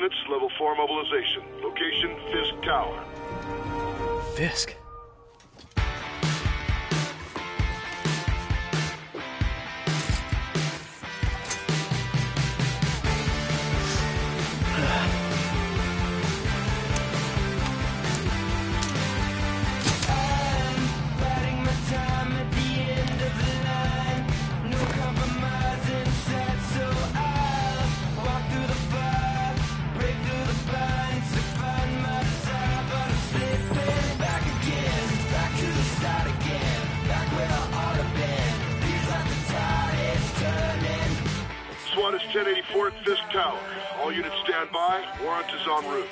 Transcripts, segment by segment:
units, level 4 mobilization. Location, Fisk Tower. Fisk? SWAT is 1084 at Fisk Tower. All units stand by. Warrant is en route.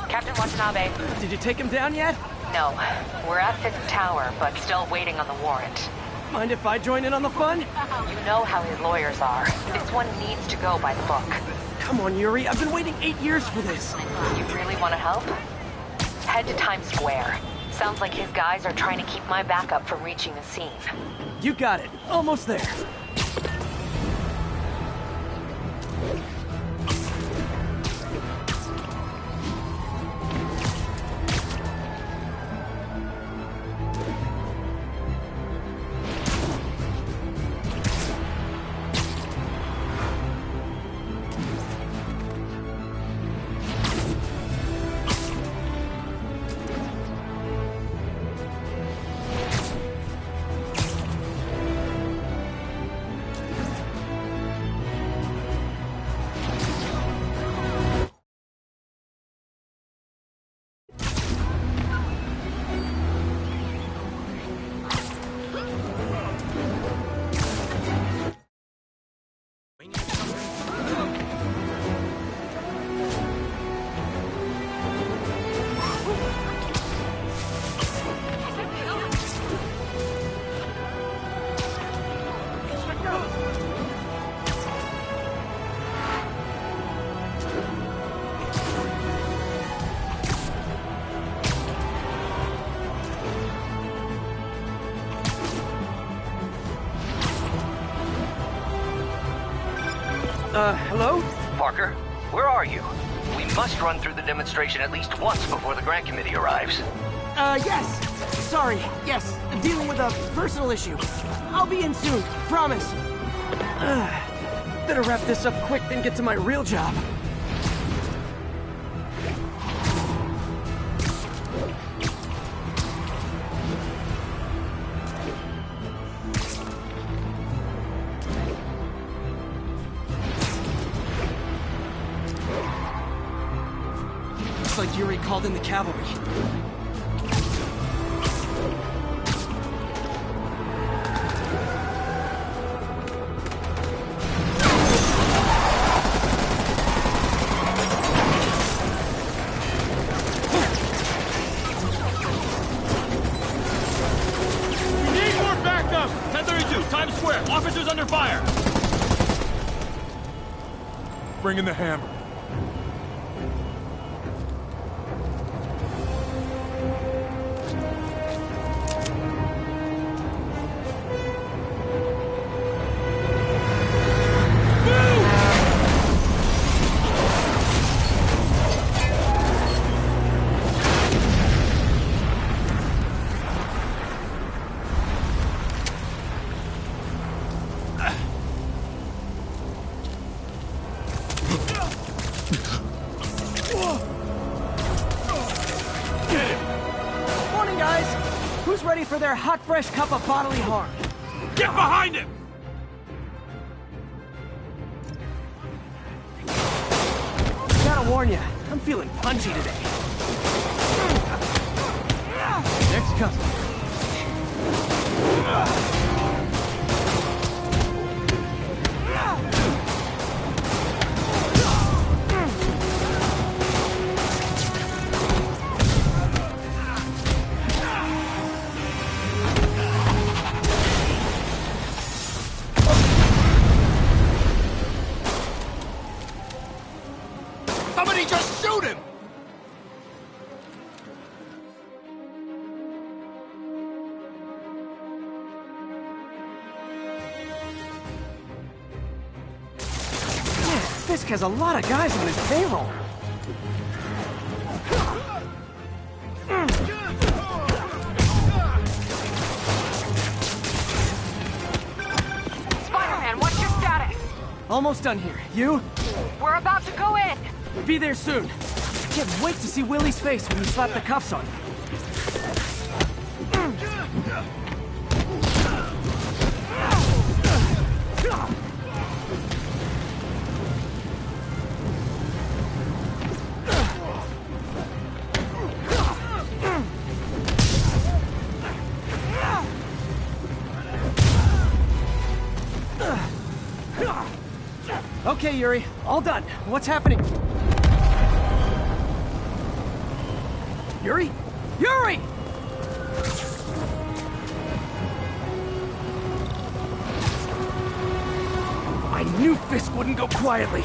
Captain Watanabe. Did you take him down yet? No. We're at Fisk Tower, but still waiting on the warrant. Mind if I join in on the fun? You know how his lawyers are. This one needs to go by the book. Come on, Yuri. I've been waiting 8 years for this. You really want to help? Head to Times Square. Sounds like his guys are trying to keep my backup from reaching the scene. You got it. Almost there. Hello? Parker, where are you? We must run through the demonstration at least once before the grant committee arrives. Yes. Sorry. Yes. I'm dealing with a personal issue. I'll be in soon. Promise. Better wrap this up quick than get to my real job. Looks like Yuri called in the cavalry. We need more backup! 1032, Times Square. Officers under fire! Bring in the hammer. Morning, guys. Who's ready for their hot, fresh cup of bodily harm? Get behind him! Got a gotta warn ya, I'm feeling punchy today. Next customer. Somebody just shoot him! Fisk has a lot of guys on his payroll. Spider-Man, what's your status? Almost done here. You? We're about to go in. Be there soon. Can't wait to see Willie's face when you slap the cuffs on him. Okay, Yuri. All done. What's happening? Yuri? Yuri! I knew Fisk wouldn't go quietly.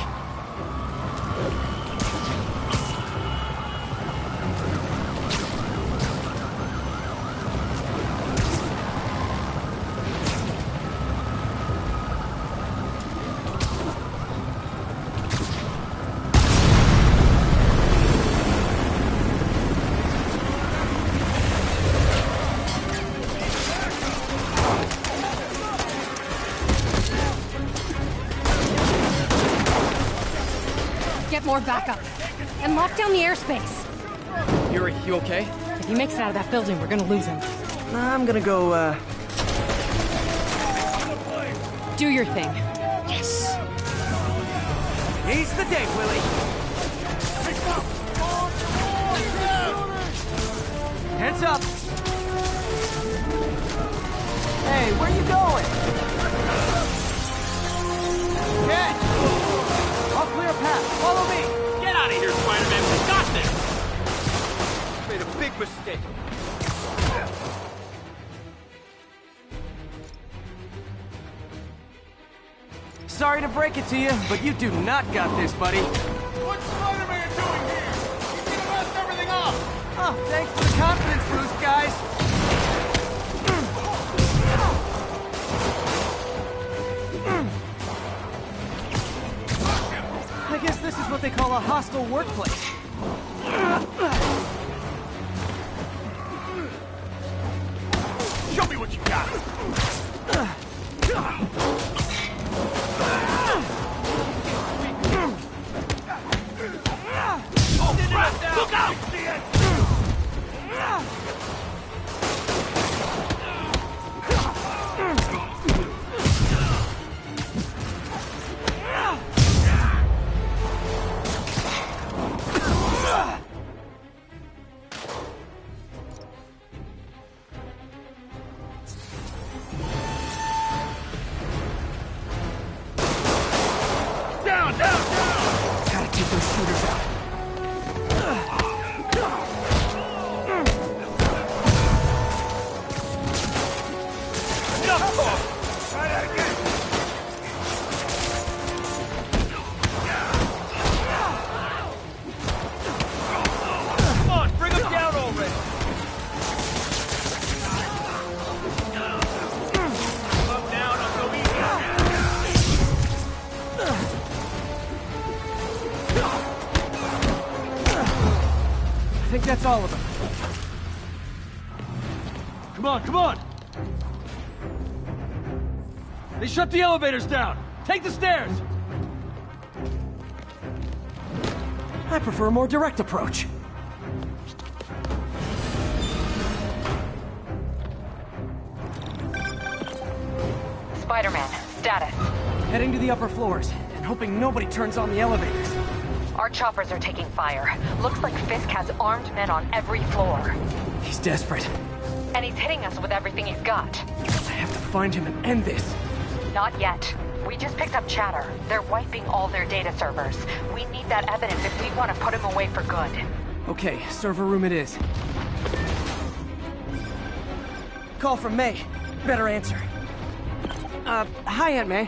Get more backup. And lock down the airspace. Yuri, you okay? If he makes it out of that building, we're gonna lose him. I'm gonna go, Do your thing. Yes! He's the day, Willie! Hands up! Hey, where you going? Catch! I'll clear a path. Follow me! Get out of here, Spider-Man! We got this! Made a big mistake. Sorry to break it to you, but you do not got this, buddy. What's Spider-Man doing here? He's gonna mess everything up! Oh, thanks for the confidence boost, guys. I guess this is what they call a hostile workplace. Show me what you got! Oh, crap! Look out! Down, down, down! Gotta take those shooters out. No! Try that again! Come on, bring him down already! Come down, I'll go easy. I think that's all of them. Come on, come on! They shut the elevators down! Take the stairs! I prefer a more direct approach. Spider-Man, status. Heading to the upper floors, and hoping nobody turns on the elevators. Our choppers are taking fire. Looks like Fisk has armed men on every floor. He's desperate. And he's hitting us with everything he's got. I have to find him and end this. Not yet. We just picked up chatter. They're wiping all their data servers. We need that evidence if we want to put him away for good. Okay, server room it is. Call from May. Better answer. Hi, Aunt May.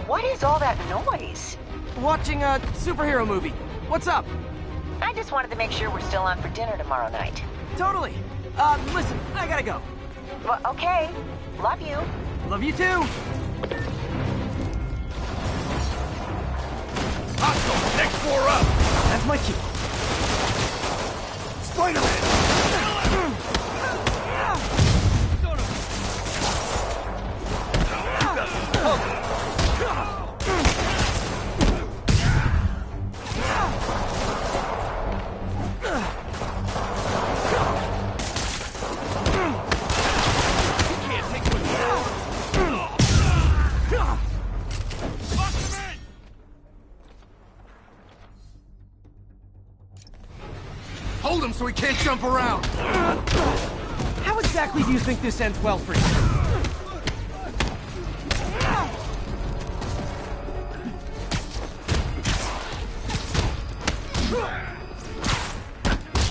What is all that noise? Watching a superhero movie. What's up? I just wanted to make sure we're still on for dinner tomorrow night. Totally. Listen, I gotta go. Well, okay. Love you. Love you too. Hostile! Next floor up! That's my cue. Spider-Man! Hold him so he can't jump around! How exactly do you think this ends well for you?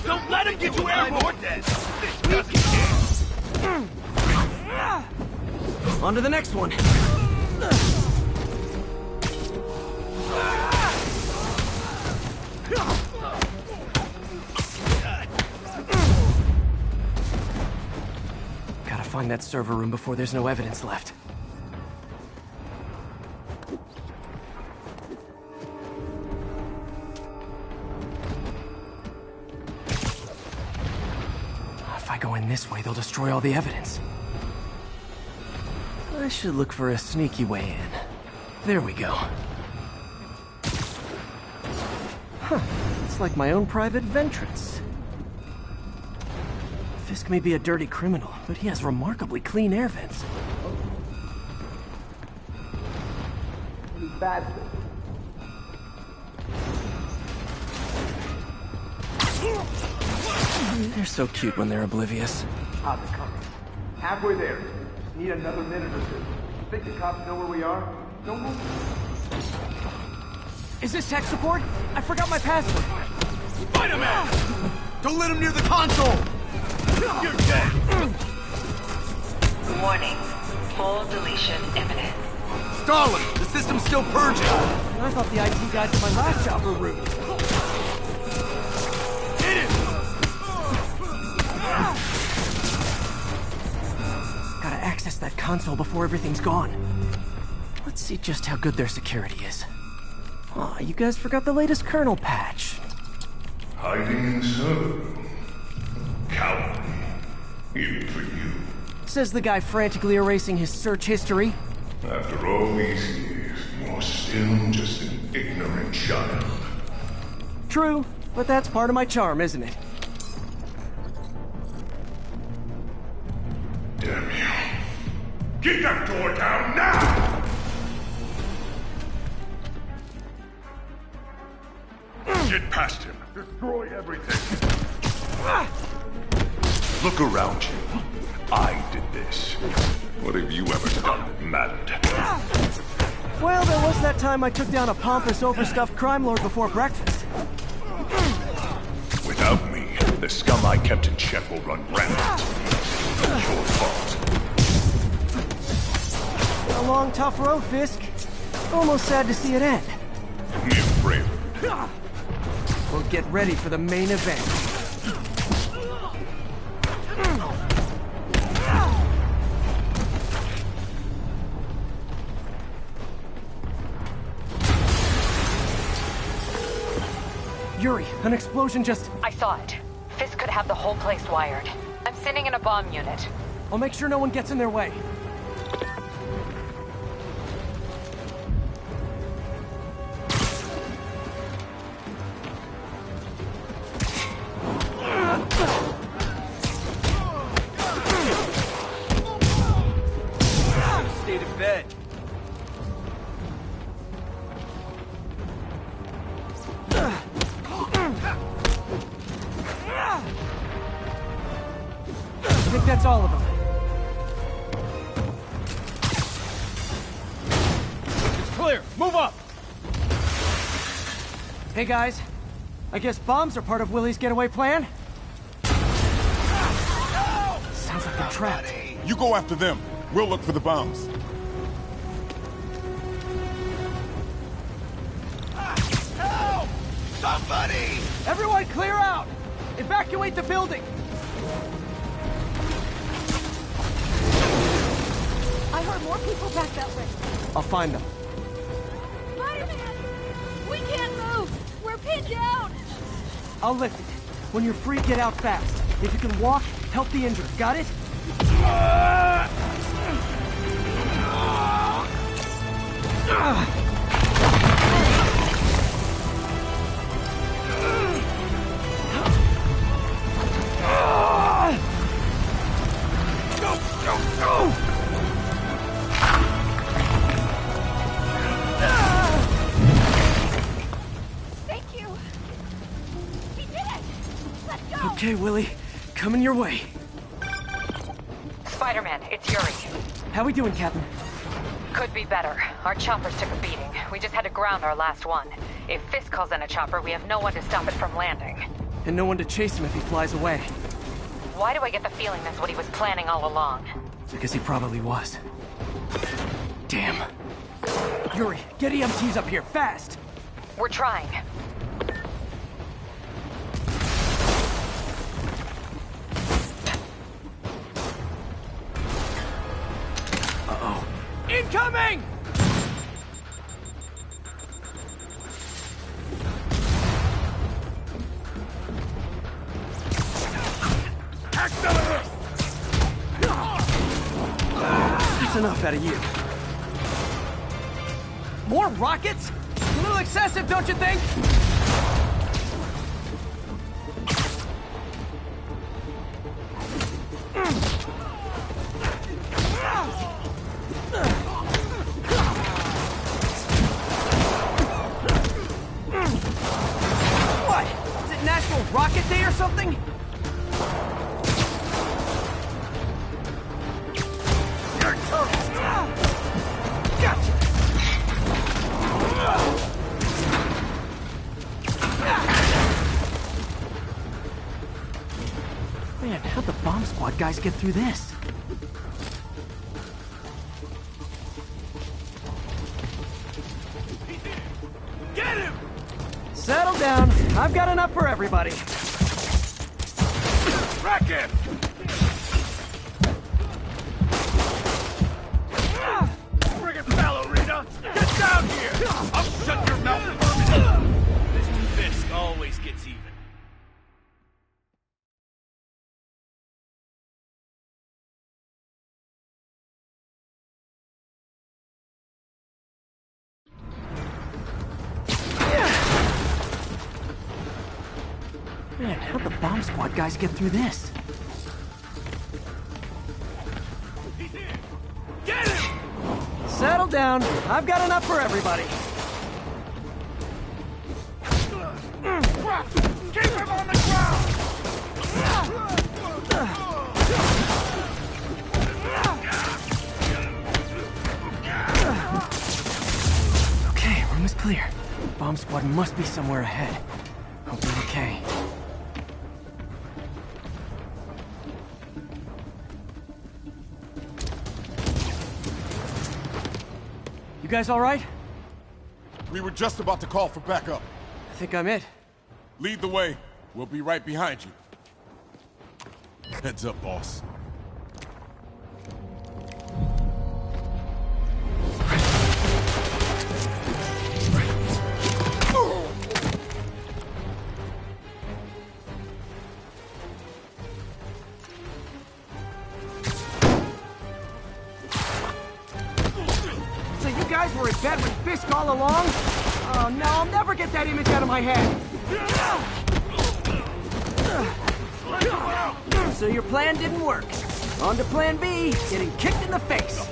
Don't let him get you airborne! On to the next one. Gotta find that server room before there's no evidence left. If I go in this way, they'll destroy all the evidence. I should look for a sneaky way in. There we go. Huh. It's like my own private ventrance. Fisk may be a dirty criminal, but he has remarkably clean air vents. They're so cute when they're oblivious. How's it coming? Halfway there. Just need another minute or two. Think the cops know where we are? Don't move. Is this tech support? I forgot my password. Spider-Man! Don't let him near the console! You're dead! Warning. Full deletion imminent. Stalin, the system's still purging! I thought the IT guys at my last job were rude. Hit him! Gotta access that console before everything's gone. Let's see just how good their security is. Aw, you guys forgot the latest kernel patch. Hiding in the server room. Cowardly. Even for you. Says the guy frantically erasing his search history. After all these years, you're still just an ignorant child. True, but that's part of my charm, isn't it? Damn you. Keep that door down now! Get past him. Destroy everything. Look around you. I did this. What have you ever done that mattered? Well, there was that time I took down a pompous, overstuffed crime lord before breakfast. Without me, the scum I kept in check will run rampant. It's your fault. A long, tough road, Fisk. Almost sad to see it end. Mere prelude. Well, get ready for the main event. Yuri, an explosion just... I saw it. Fisk could have the whole place wired. I'm sending in a bomb unit. I'll make sure no one gets in their way. Stayed in bed. that's all of them. It's clear. Move up. Hey guys, I guess bombs are part of Willie's getaway plan? Sounds like they're trapped. You go after them. We'll look for the bombs. Help! Somebody! Everyone clear out! Evacuate the building! I heard more people back that way. I'll find them. Spider-Man! We can't move! We're pinned down! I'll lift it. When you're free, get out fast. If you can walk, help the injured. Got it? Thank you! We did it! Let's go! Okay, Willie. Coming your way. Spider-Man, it's Yuri. How we doing, Captain? Could be better. Our choppers took a beating. We just had to ground our last one. If Fisk calls in a chopper, we have no one to stop it from landing. And no one to chase him if he flies away. Why do I get the feeling that's what he was planning all along? Because he probably was. Damn. Yuri, get EMTs up here, fast! We're trying. Uh-oh. Incoming! That's enough out of you. More rockets? A little excessive, don't you think? What? Is it National Rocket Day or something? Gotcha! Man, how'd the bomb squad guys get through this? Get him! Settle down. I've got enough for everybody. Rack him! Friggin' ballerina! Get down here! I'll shut your mouth permanently! Mr. Fisk always gets even. Man, how'd the bomb squad guys get through this? Get him! Settle down. I've got enough for everybody. Keep him on the ground! Okay, room is clear. Bomb squad must be somewhere ahead. Hope they're okay. You guys all right? We were just about to call for backup. I think I'm it. Lead the way. We'll be right behind you. Heads up, boss. So you guys were in bed with Fisk all along? Oh no, I'll never get that image out of my head. So your plan didn't work. On to plan B, getting kicked in the face.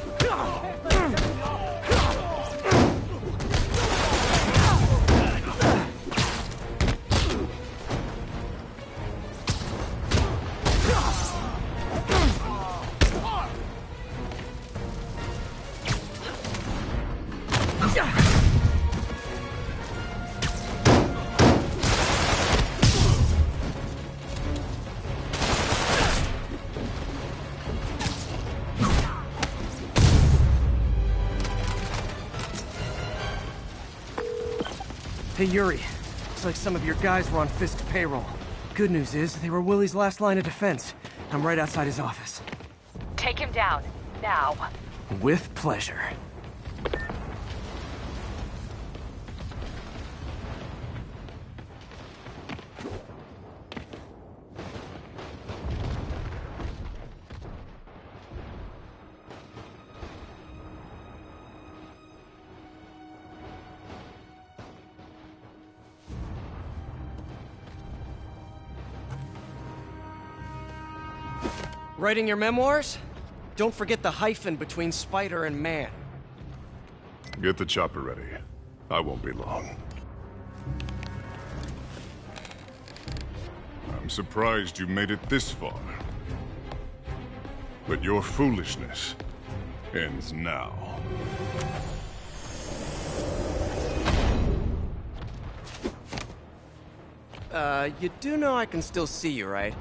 Hey, Yuri. Looks like some of your guys were on Fisk's payroll. Good news is, they were Willie's last line of defense. I'm right outside his office. Take him down, now. With pleasure. Writing your memoirs? Don't forget the hyphen between spider and man. Get the chopper ready. I won't be long. I'm surprised you made it this far. But your foolishness ends now. You do know I can still see you, right?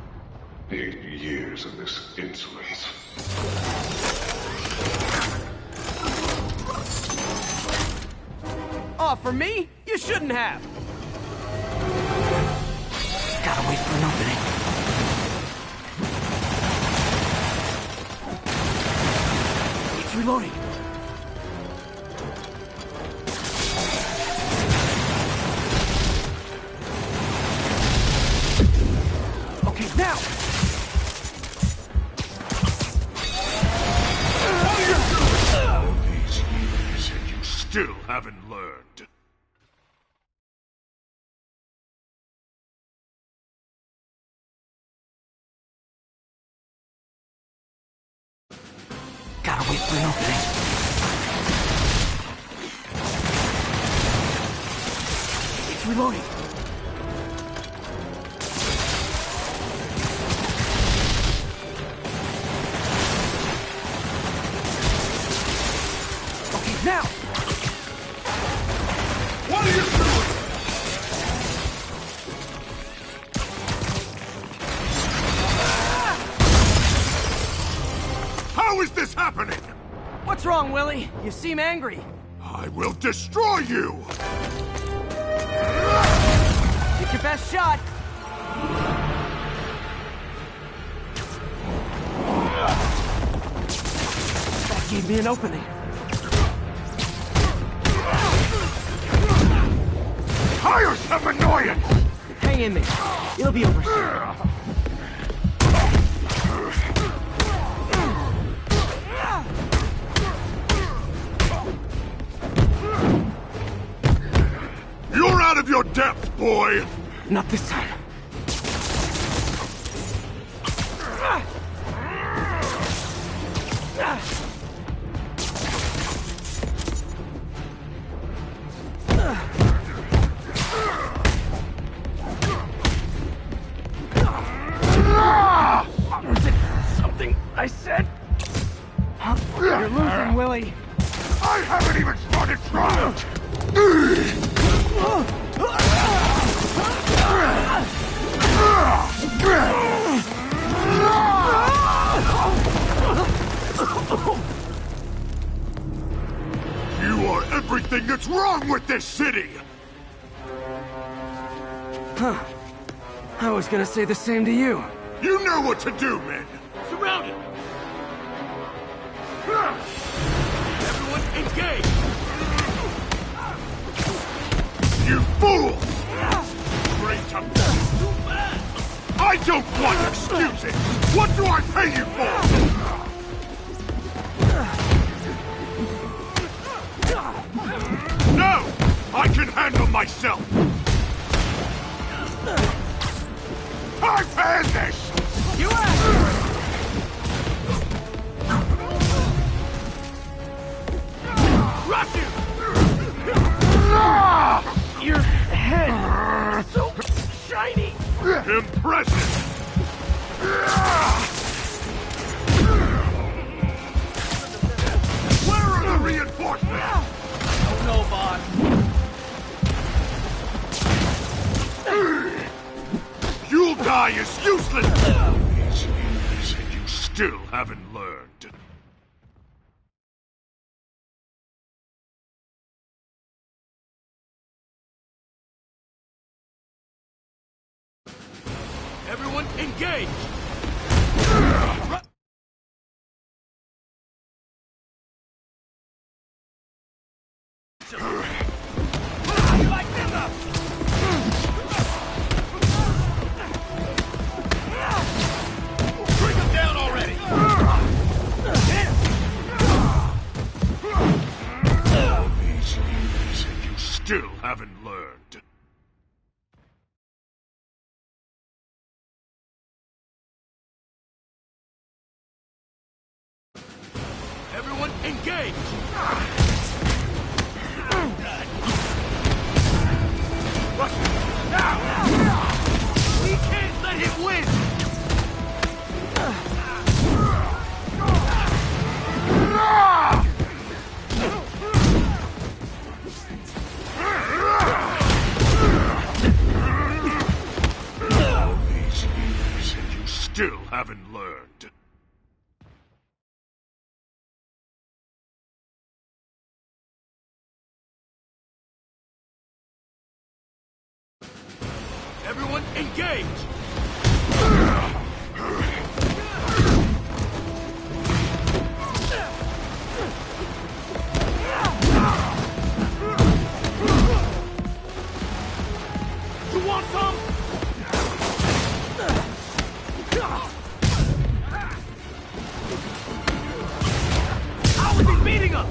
8 years of this insolence. Oh, for me? You shouldn't have! Gotta wait for an opening. It's reloading. Okay, now! All these years, and you still haven't learned. Gotta wait for an opening. It's reloading. Okay, now! What are you doing? How is this happening? What's wrong, Willie? You seem angry. I will destroy you! Take your best shot. That gave me an opening. Hire some annoyance! Hang in there. It'll be over soon. You're out of your depth, boy! Not this time. Was it something I said? You're losing, Willie. I haven't even started trying! You are everything that's wrong with this city! Huh. I was gonna say the same to you. You know what to do, men! Surround him! Everyone engage! You fools! Great to too fast! I don't want excuses! What do I pay you for? No! I can handle myself! I've had this! You asked! Rush him! Your head! So shiny! Impressive! Where are the reinforcements? Don't know, boss. You'll die as useless! These years, and you still haven't learned. engage! Bring him down already! All these years, and you still haven't learned. Everyone engage! Now! We can't let him win! All these years, and you still haven't learned. Everyone engage! You want some? How is he beating us?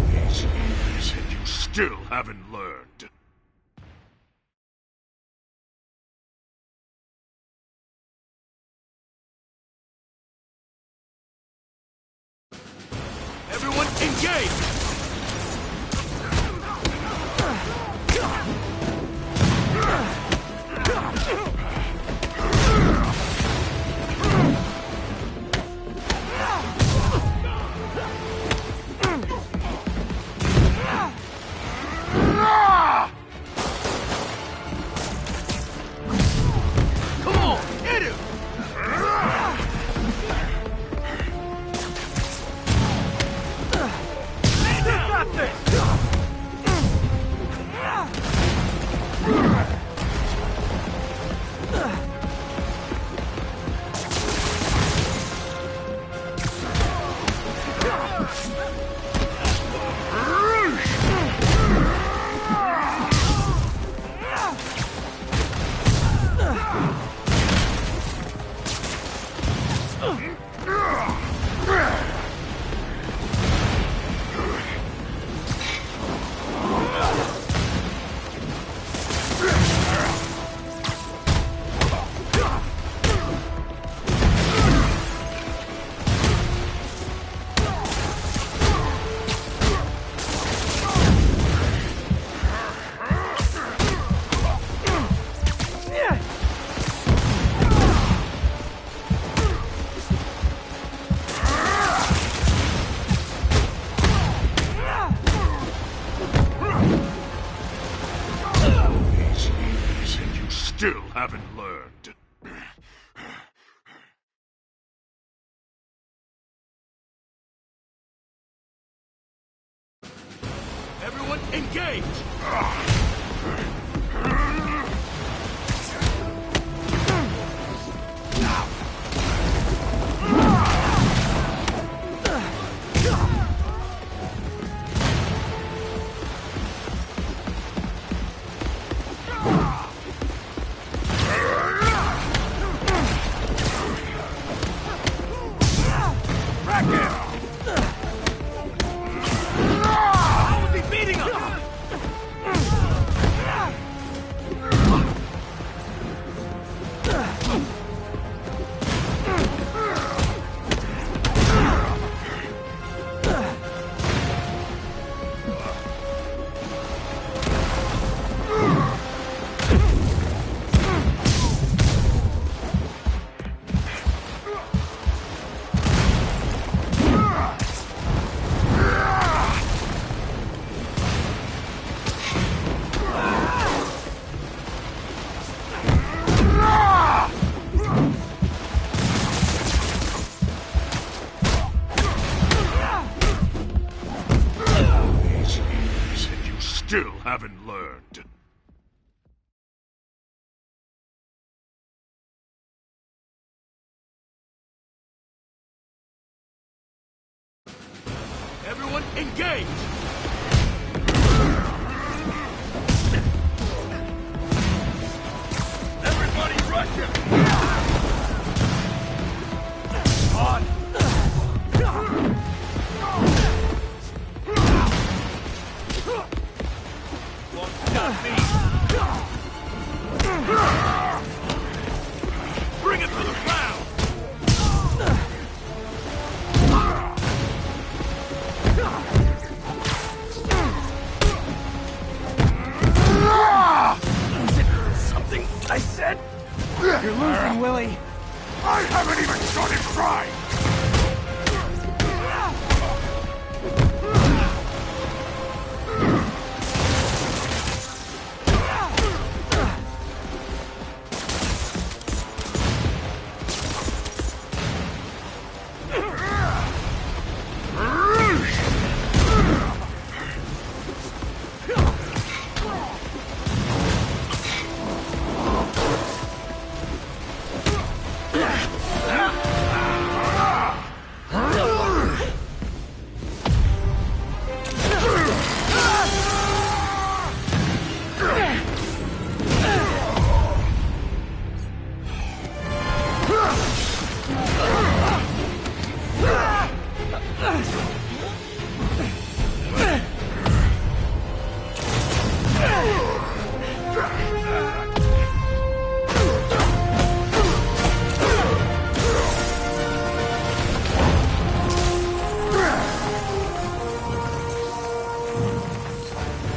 These years, and you still haven't learned. Everyone engage! Come on, hit him! You got this! These years, and you still haven't learned. Everyone engage! Rack him! How is he beating us? still haven't learned. Everyone, engage! Everybody rush him! On! Won't stop me! Bring it to the ground! Was it something I said? You're losing, Willie. I haven't even started crying!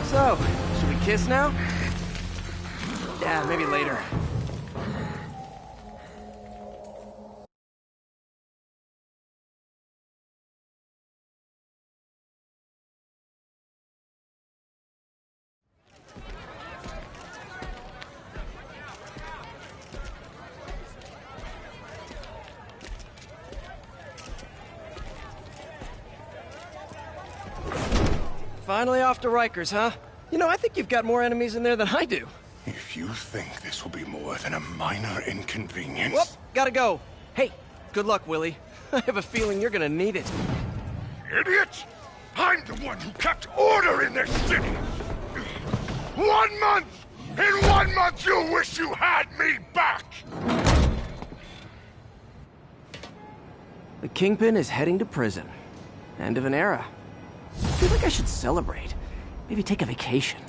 So, should we kiss now? Yeah, maybe later. Finally off to Rikers, huh? You know, I think you've got more enemies in there than I do. If you think this will be more than a minor inconvenience... Whoop, gotta go. Hey, good luck, Willie. I have a feeling you're gonna need it. Idiot! I'm the one who kept order in this city! 1 month! In 1 month you'll wish you had me back! The Kingpin is heading to prison. End of an era. I feel like I should celebrate. Maybe take a vacation.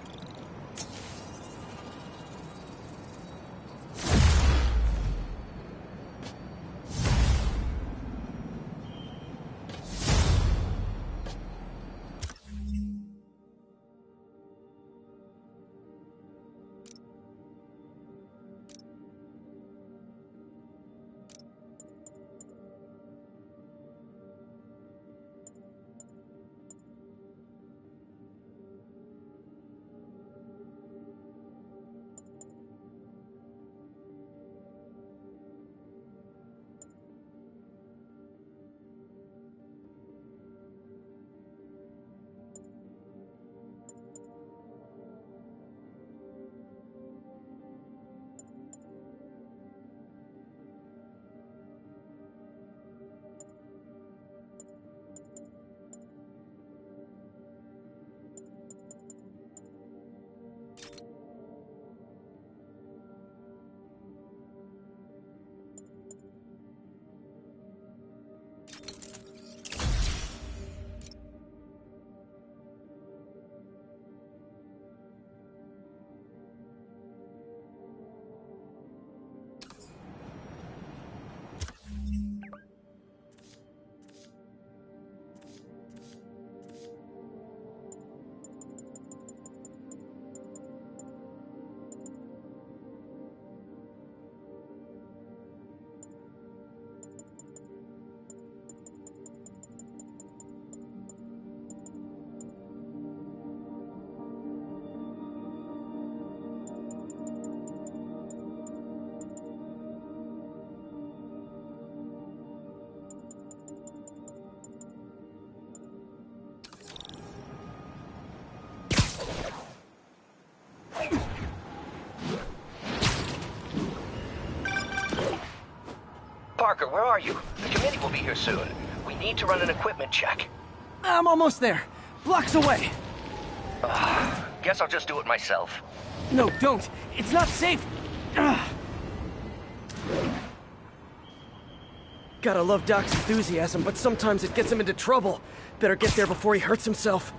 Parker, where are you? The committee will be here soon. We need to run an equipment check. I'm almost there. Blocks away. Guess I'll just do it myself. No, don't. It's not safe. Ugh. Gotta love Doc's enthusiasm, but sometimes it gets him into trouble. Better get there before he hurts himself.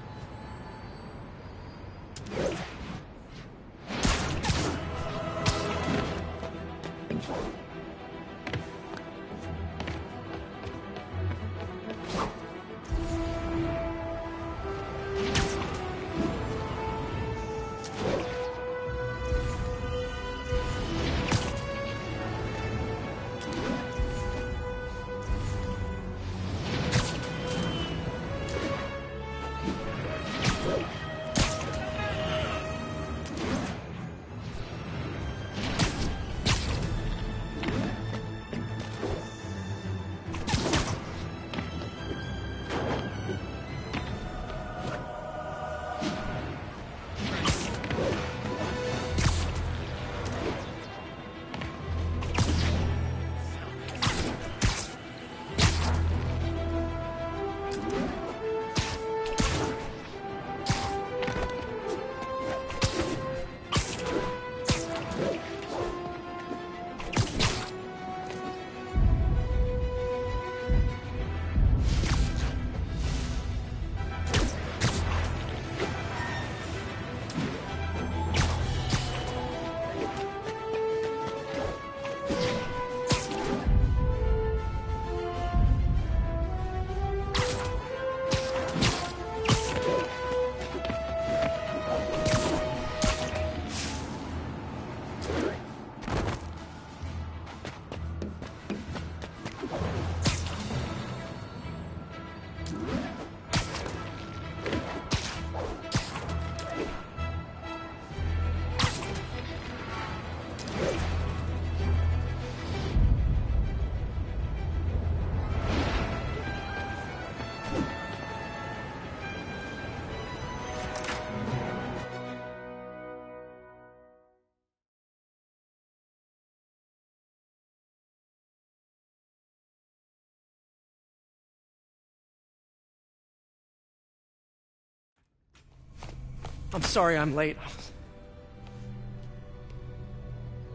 I'm sorry I'm late.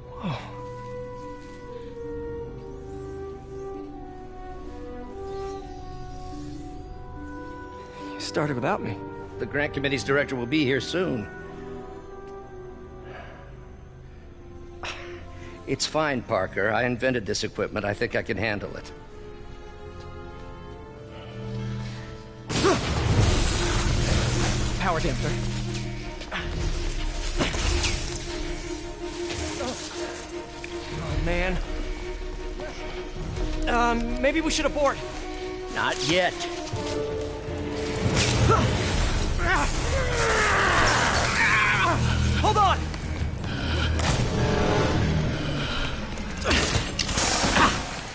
Whoa. You started without me. The grant committee's director will be here soon. It's fine, Parker. I invented this equipment. I think I can handle it. Power damper. Oh, man. Maybe we should abort. Not yet. Hold on!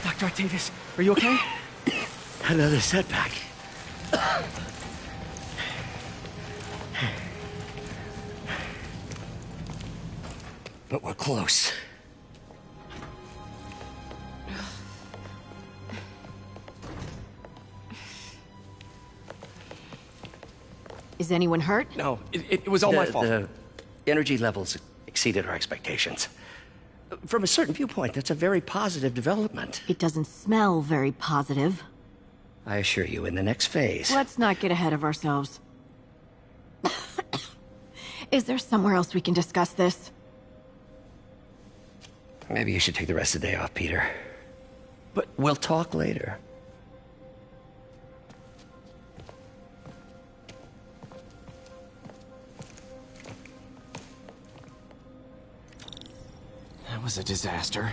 Dr. Octavius, are you okay? Another setback. But we're close. Is anyone hurt? No, it was all my fault. The energy levels exceeded our expectations. From a certain viewpoint, that's a very positive development. It doesn't smell very positive. I assure you, in the next phase... Let's not get ahead of ourselves. Is there somewhere else we can discuss this? Maybe you should take the rest of the day off, Peter. But we'll talk later. that was a disaster.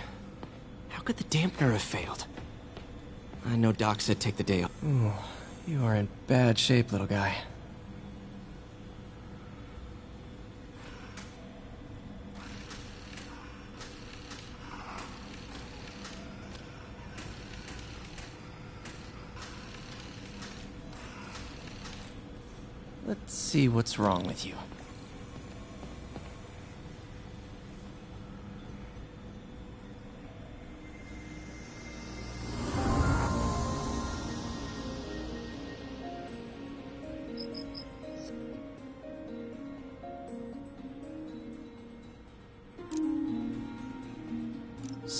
How could the dampener have failed? I know Doc said take the day off. Ooh, you are in bad shape, little guy. Let's see what's wrong with you.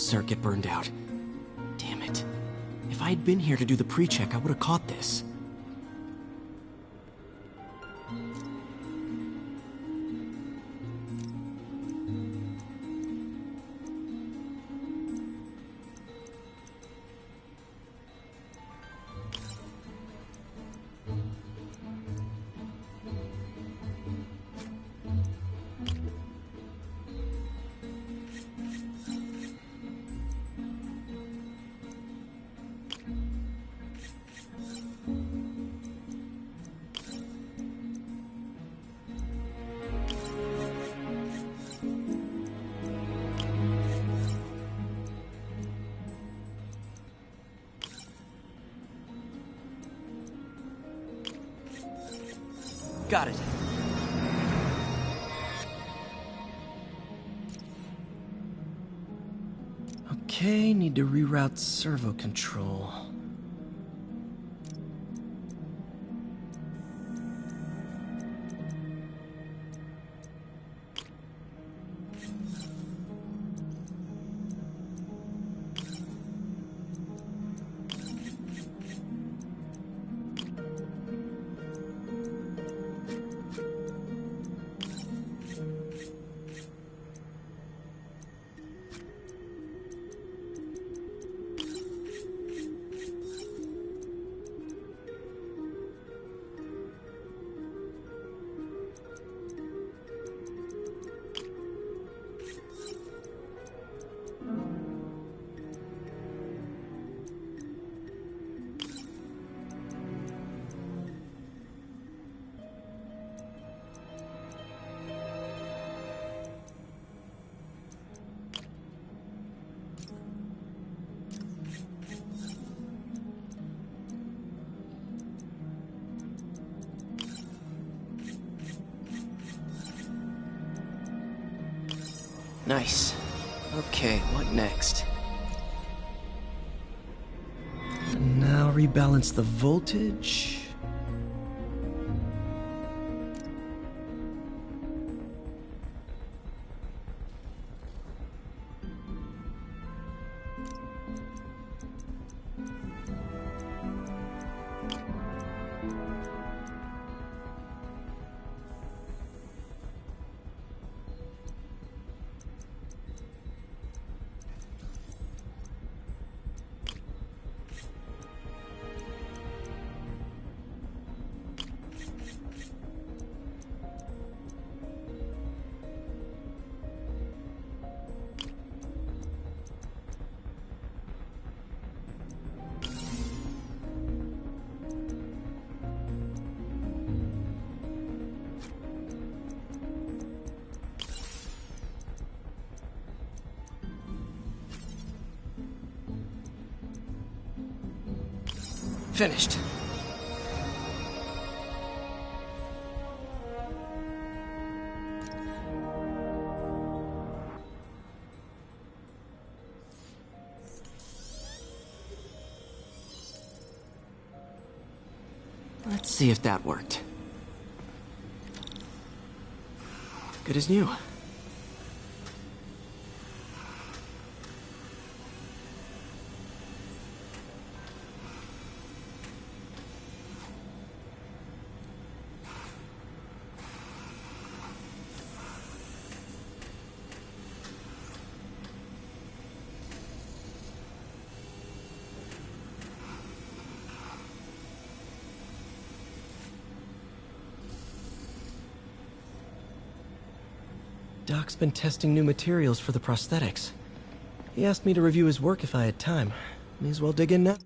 circuit burned out. Damn it. If I had been here to do the pre-check, I would have caught this. Got it. Okay, need to reroute servo control. Nice. Okay, what next? And now rebalance the voltage. Finished. Let's see if that worked. Good as new. Doc's been testing new materials for the prosthetics. He asked me to review his work if I had time. May as well dig in now.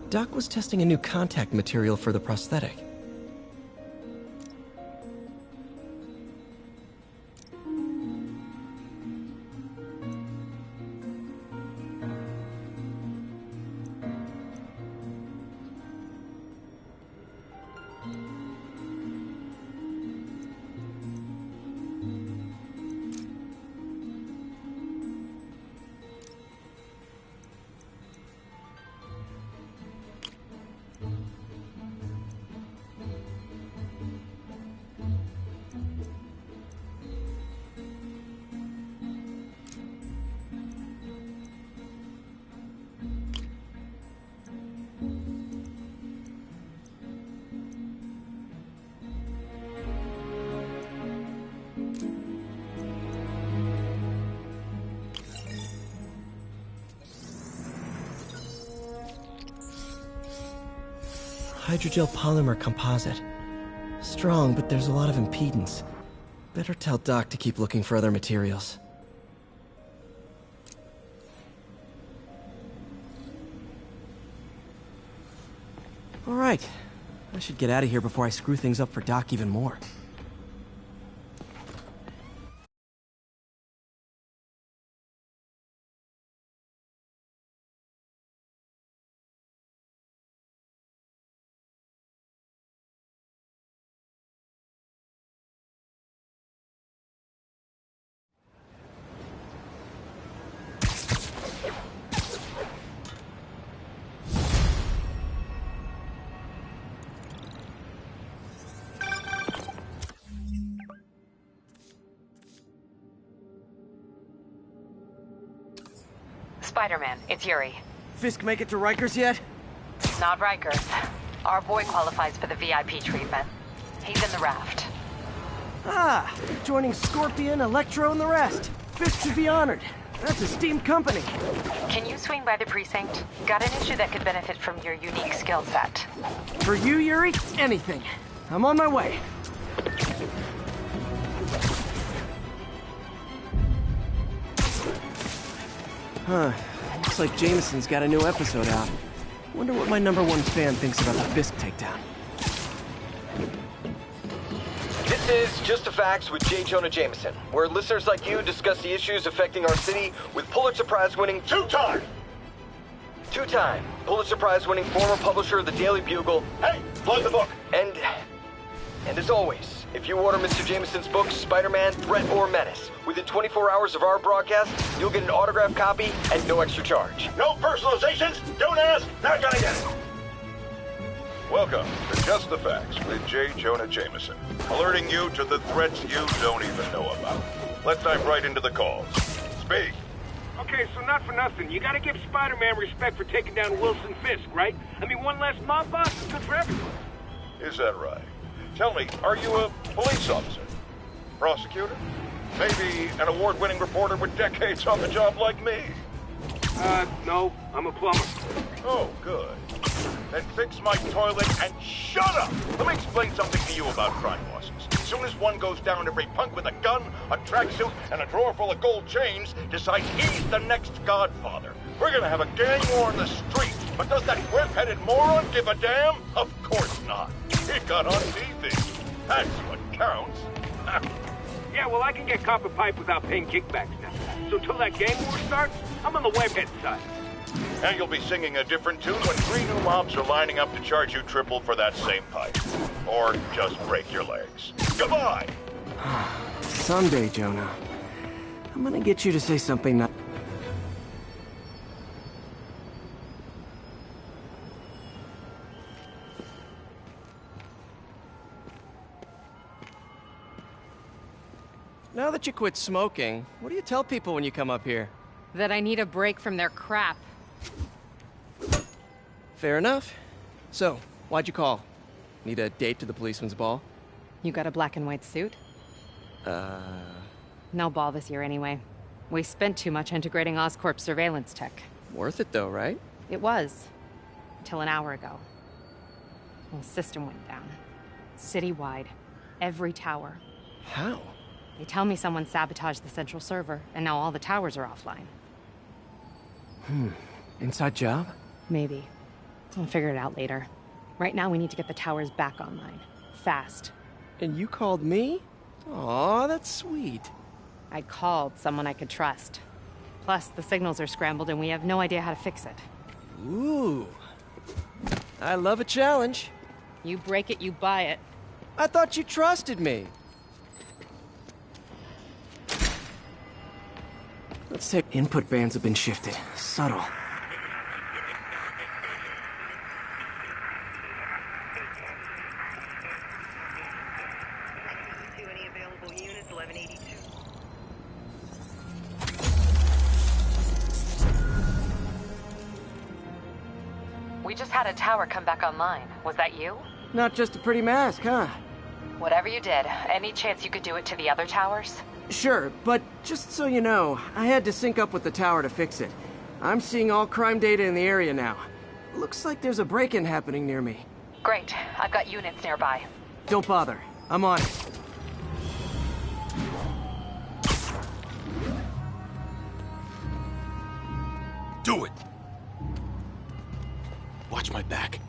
Doc was testing a new contact material for the prosthetic. hydrogel polymer composite. Strong, but there's a lot of impedance. Better tell Doc to keep looking for other materials. All right. I should get out of here before I screw things up for Doc even more. Spider-Man, it's Yuri. Fisk make it to Rikers yet? Not Rikers. Our boy qualifies for the VIP treatment. He's in the raft. Ah, joining Scorpion, Electro, and the rest. Fisk should be honored. That's a steamed company. Can you swing by the precinct? Got an issue that could benefit from your unique skill set. For you, Yuri, anything. I'm on my way. Huh. Looks like Jameson's got a new episode out. Wonder what my #1 fan thinks about the Fisk takedown. This is Just the Facts with J. Jonah Jameson, where listeners like you discuss the issues affecting our city with Pulitzer Prize-winning two-time Pulitzer Prize-winning former publisher of the Daily Bugle. Hey, plug the book. And as always, if you order Mr. Jameson's book, Spider-Man, Threat or Menace, within 24 hours of our broadcast, you'll get an autographed copy and no extra charge. No personalizations, don't ask, not gonna get it. Welcome to Just the Facts with J. Jonah Jameson, alerting you to the threats you don't even know about. Let's dive right into the calls. Speak. Okay, so not for nothing, you gotta give Spider-Man respect for taking down Wilson Fisk, right? I mean, one less mob boss is good for everyone. Is that right? Tell me, are you a police officer? Prosecutor? Maybe an award-winning reporter with decades on the job like me? No, I'm a plumber. Oh, good. Then fix my toilet and shut up! Let me explain something to you about crime bosses. As soon as one goes down, every punk with a gun, a tracksuit, and a drawer full of gold chains decides he's the next godfather. We're gonna have a gang war in the street, but does that whip-headed moron give a damn? Of course not. He got on TV. That's what counts. Yeah, well, I can get copper pipe without paying kickbacks now. So till that gang war starts, I'm on the webhead side. And you'll be singing a different tune when 3 new mobs are lining up to charge you triple for that same pipe. Or just break your legs. Goodbye! Someday, Jonah. I'm gonna get you to say something not... Now that you quit smoking, what do you tell people when you come up here? That I need a break from their crap. Fair enough. So, why'd you call? Need a date to the policeman's ball? You got a black and white suit? No ball this year anyway. We spent too much integrating Oscorp's surveillance tech. Worth it though, right? It was. Until an hour ago. The system went down. Citywide. Every tower. How? They tell me someone sabotaged the central server, and now all the towers are offline. Inside job? Maybe. I'll figure it out later. Right now, we need to get the towers back online. Fast. And you called me? Aw, that's sweet. I called someone I could trust. Plus, the signals are scrambled and we have no idea how to fix it. Ooh. I love a challenge. You break it, you buy it. I thought you trusted me. Let's take... Input bands have been shifted. Subtle. We just had a tower come back online. Was that you? Not just a pretty mask, huh? Whatever you did, any chance you could do it to the other towers? Sure, but just so you know, I had to sync up with the tower to fix it. I'm seeing all crime data in the area now. Looks like there's a break-in happening near me. Great. I've got units nearby. Don't bother. I'm on it. Do it! Watch my back.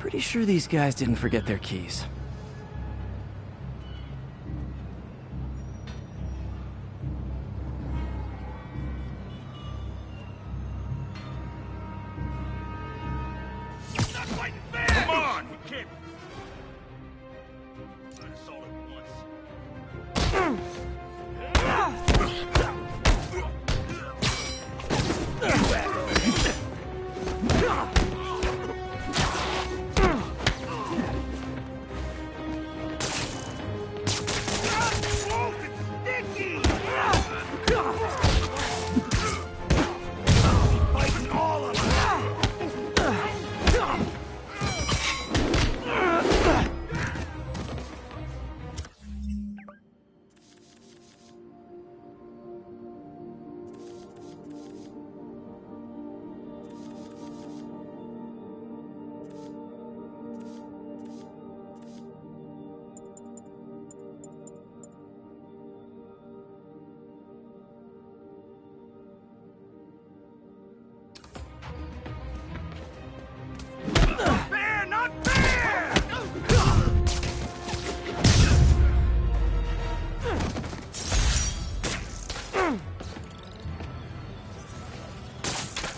Pretty sure these guys didn't forget their keys. Come on! We can't... That's all at once.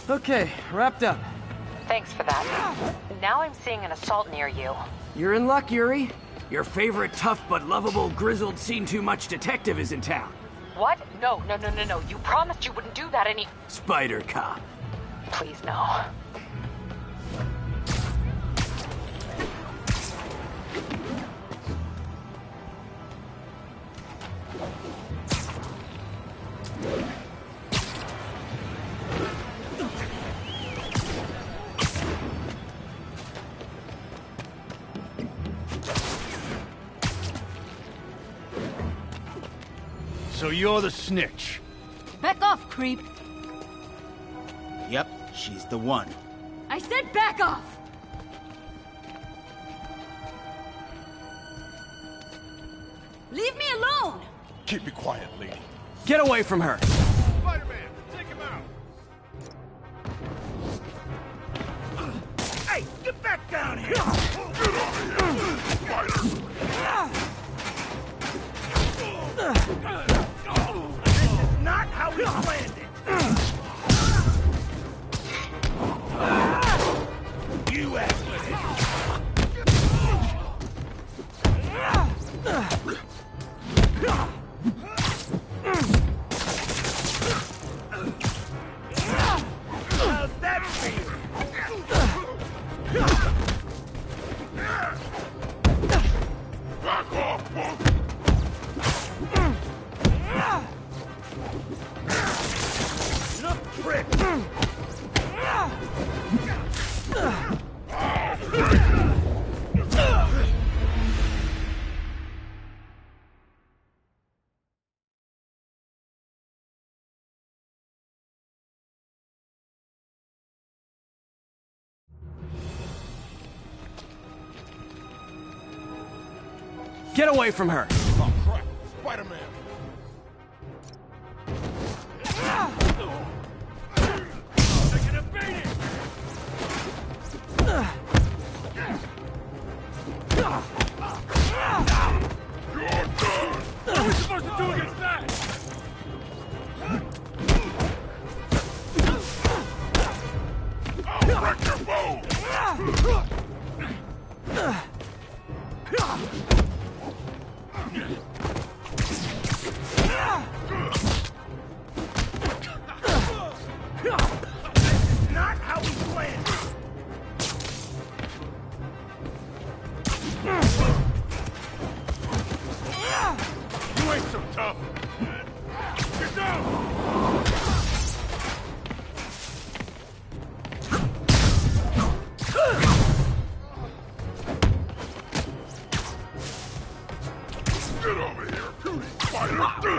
Okay, wrapped up. Thanks for that. Now I'm seeing an assault near you. You're in luck, Yuri. Your favorite tough but lovable, grizzled, seen-too-much detective is in town. What? No. You promised you wouldn't do that any... Spider Cop. Please, no. So you're the snitch. Back off, creep. Yep, she's the one. I said back off! Leave me alone! Keep it quiet, lady. Get away from her! Spider-Man, take him out! Hey, get back down here! Get over here, Spider! This is not how we planned it! You asked for how's that feel? Back off, punk! Enough trick! Get away from her! Oh, crap. Spider-Man. Taking a beating! You're done! What are we supposed to do against that? I'll wreck your bones! This is not how we planned it! You ain't so tough! Get down! Get over here, puny spider!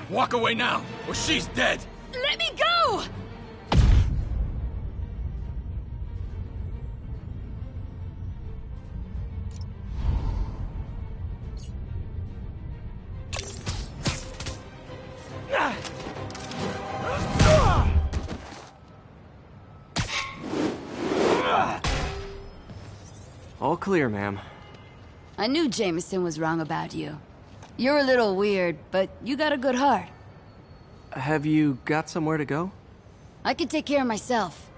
Walk away now, or she's dead! Let me go! All clear, ma'am. I knew Jameson was wrong about you. You're a little weird, but you got a good heart. Have you got somewhere to go? I can take care of myself.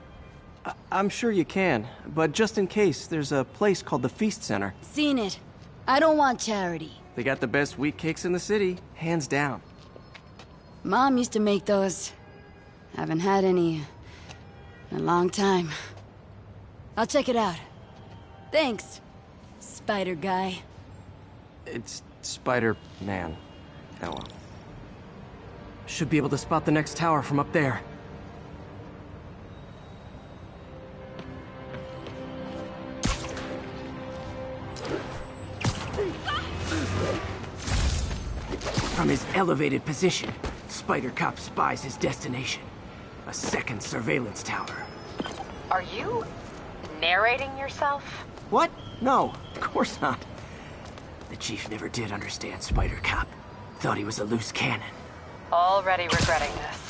I'm sure you can, but just in case, there's a place called the Feast Center. Seen it. I don't want charity. They got the best wheat cakes in the city, hands down. Mom used to make those. Haven't had any in a long time. I'll check it out. Thanks, Spider Guy. It's Spider-Man. Oh well. Should be able to spot the next tower from up there. From his elevated position, Spider Cop spies his destination. A second surveillance tower. Are you narrating yourself? What? No, of course not. The Chief never did understand Spider Cop. Thought he was a loose cannon. Already regretting this.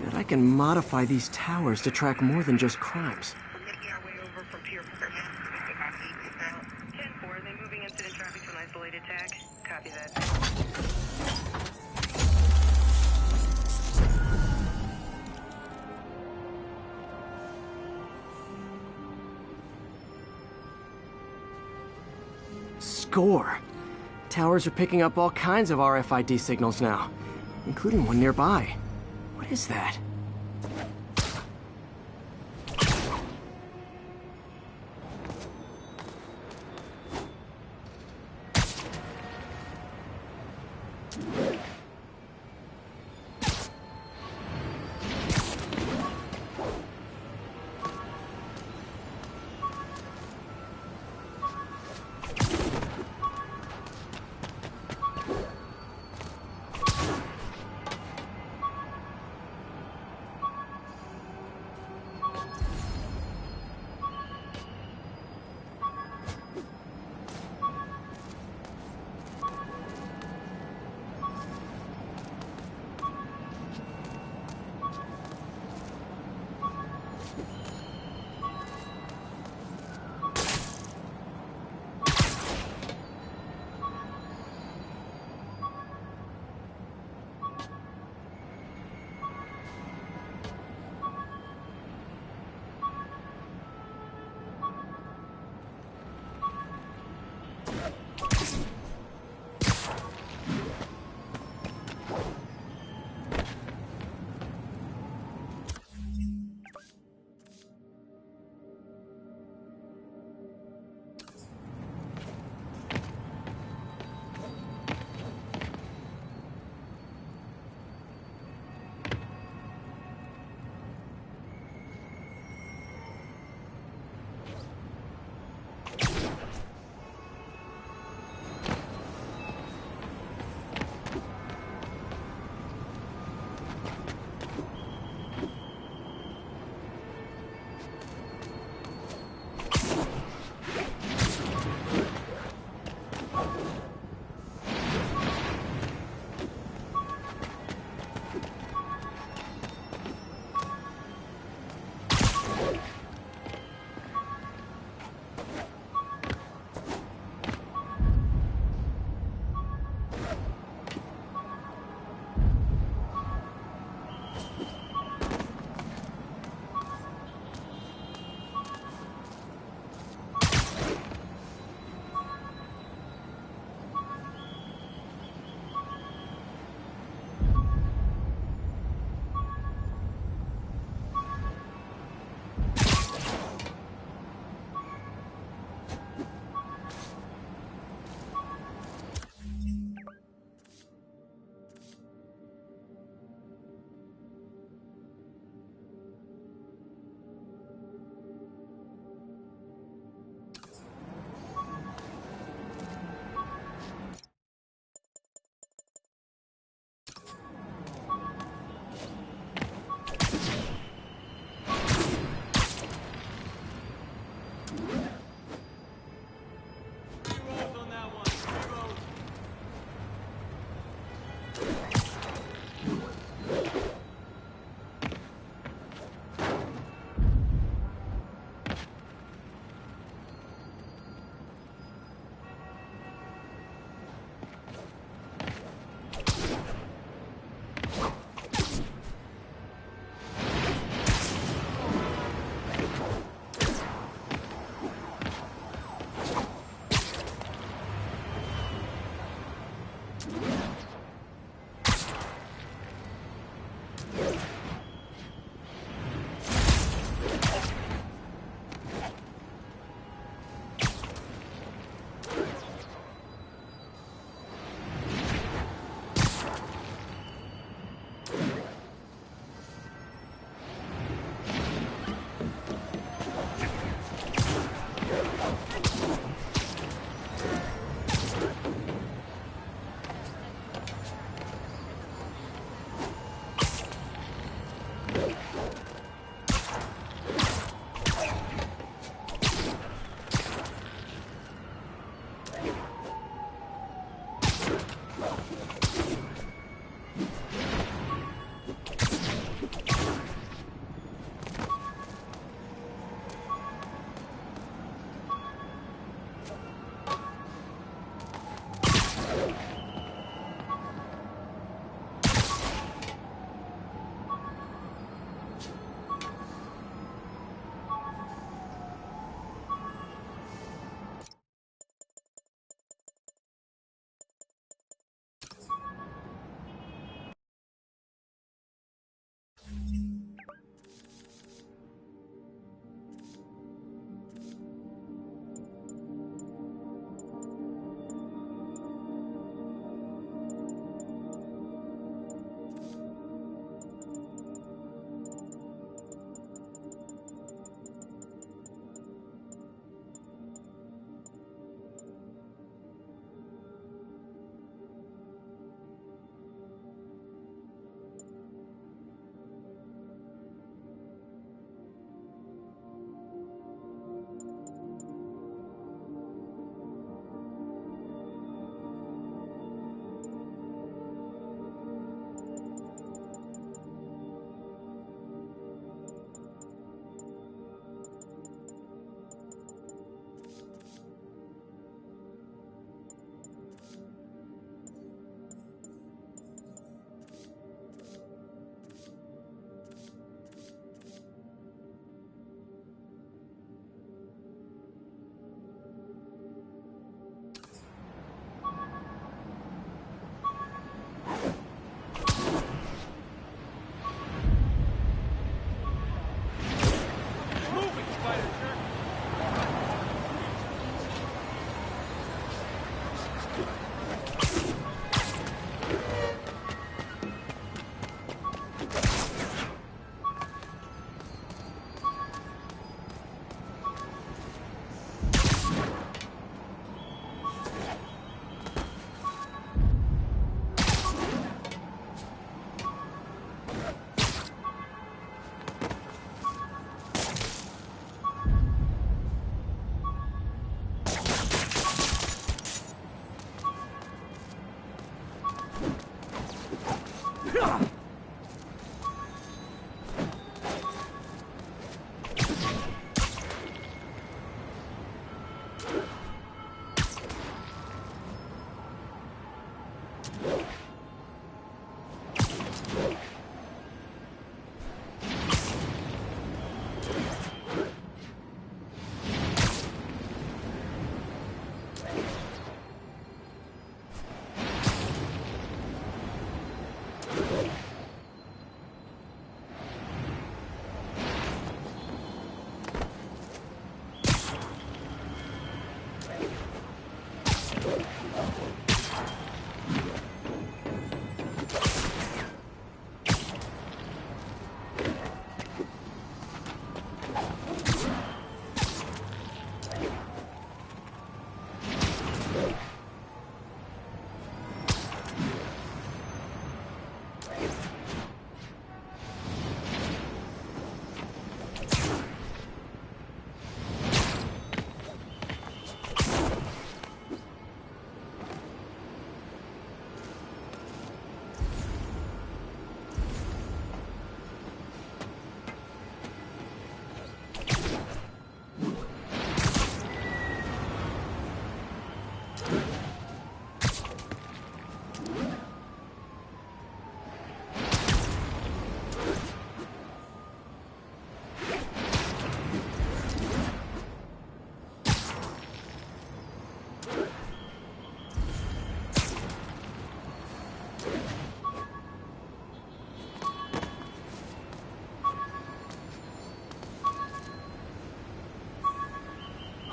But I can modify these towers to track more than just crimes. Score! Towers are picking up all kinds of RFID signals now, including one nearby. What is that?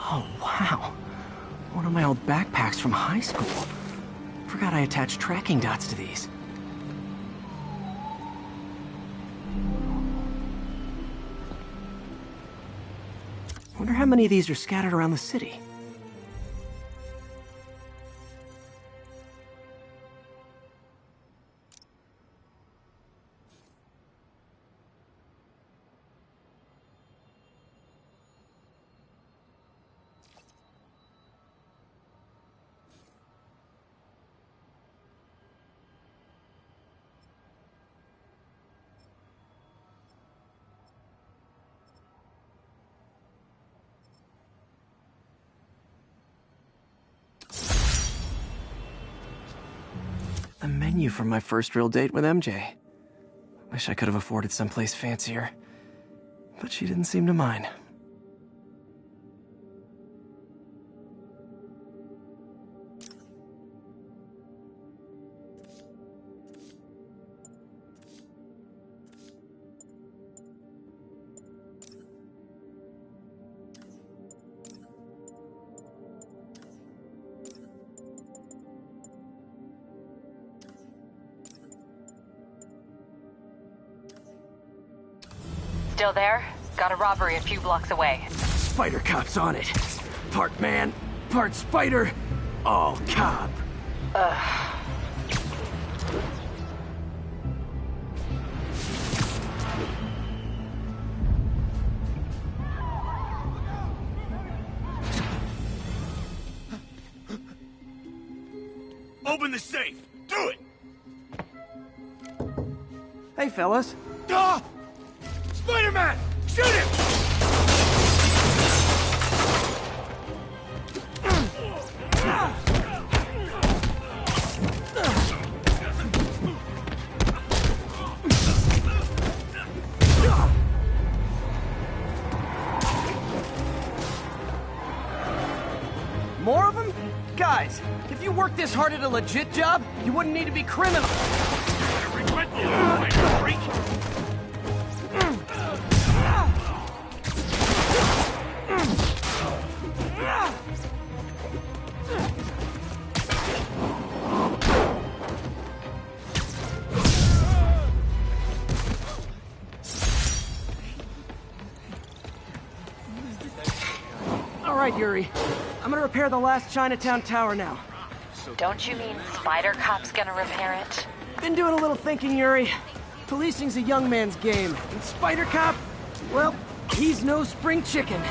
Oh, wow. One of my old backpacks from high school. Forgot I attached tracking dots to these. Wonder how many of these are scattered around the city. The menu from my first real date with MJ. Wish I could have afforded someplace fancier, but she didn't seem to mind. Still there? Got a robbery a few blocks away. Spider Cop's on it. Part man, part spider, all cop. Open the safe! Do it! Hey, fellas. Ah! Spider-Man! Shoot him! More of them? Guys, if you worked this hard at a legit job, you wouldn't need to be criminal. Regret this, you freak! All right, Yuri. I'm gonna repair the last Chinatown tower now. Don't you mean Spider Cop's gonna repair it? Been doing a little thinking, Yuri. Policing's a young man's game, and Spider Cop, well, he's no spring chicken.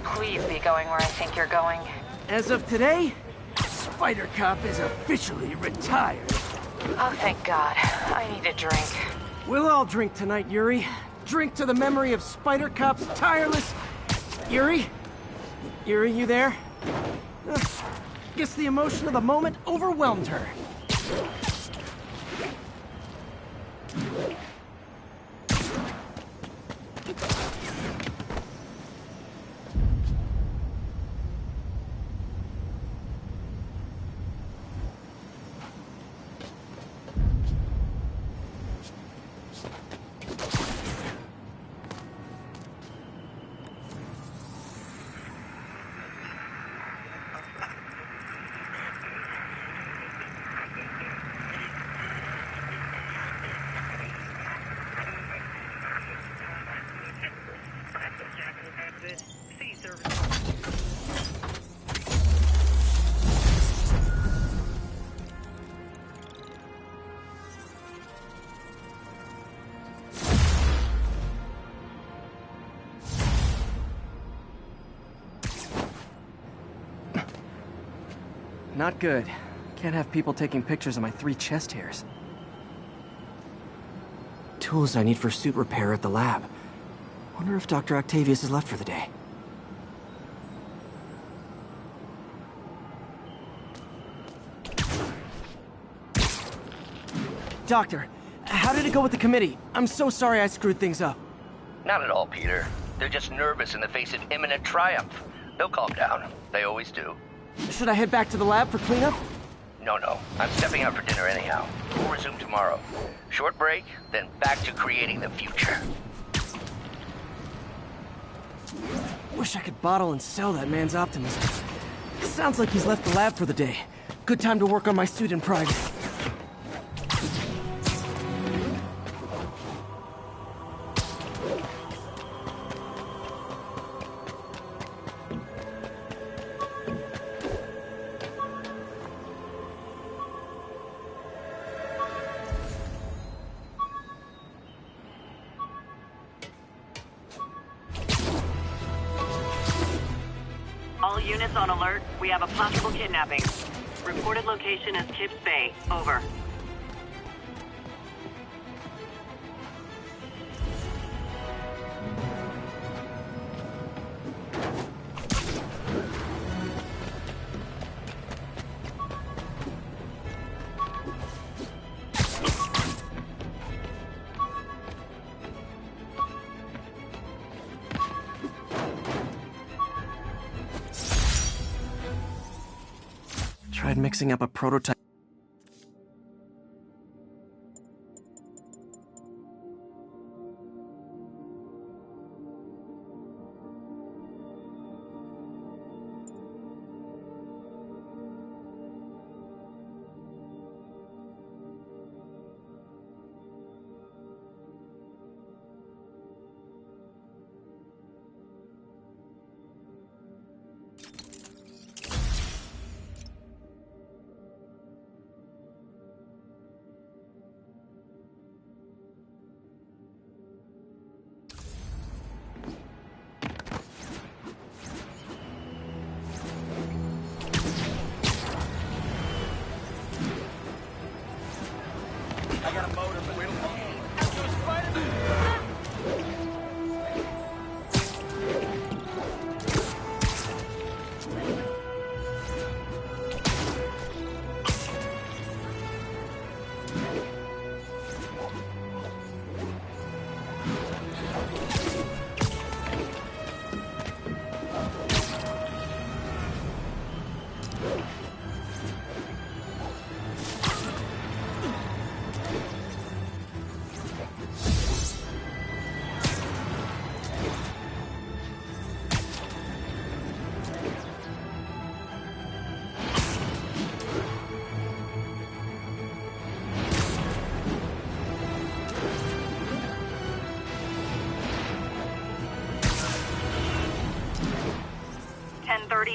Please be going where I think you're going. As of today, Spider Cop is officially retired. Oh, thank God. I need a drink. We'll all drink tonight, Yuri. Drink to the memory of Spider Cop's tireless... Yuri? Yuri, you there? Guess the emotion of the moment overwhelmed her. Not good. Can't have people taking pictures of my 3 chest hairs. Tools I need for suit repair at the lab. Wonder if Dr. Octavius is left for the day. Doctor, how did it go with the committee? I'm so sorry I screwed things up. Not at all, Peter. They're just nervous in the face of imminent triumph. They'll calm down. They always do. Should I head back to the lab for cleanup? No. I'm stepping out for dinner anyhow. We'll resume tomorrow. Short break, then back to creating the future. Wish I could bottle and sell that man's optimism. Sounds like he's left the lab for the day. Good time to work on my suit in private. All units on alert. We have a possible kidnapping. Reported location is Kips Bay. Over. Tried mixing up a prototype. I got a motor, but we'll Spider-Man.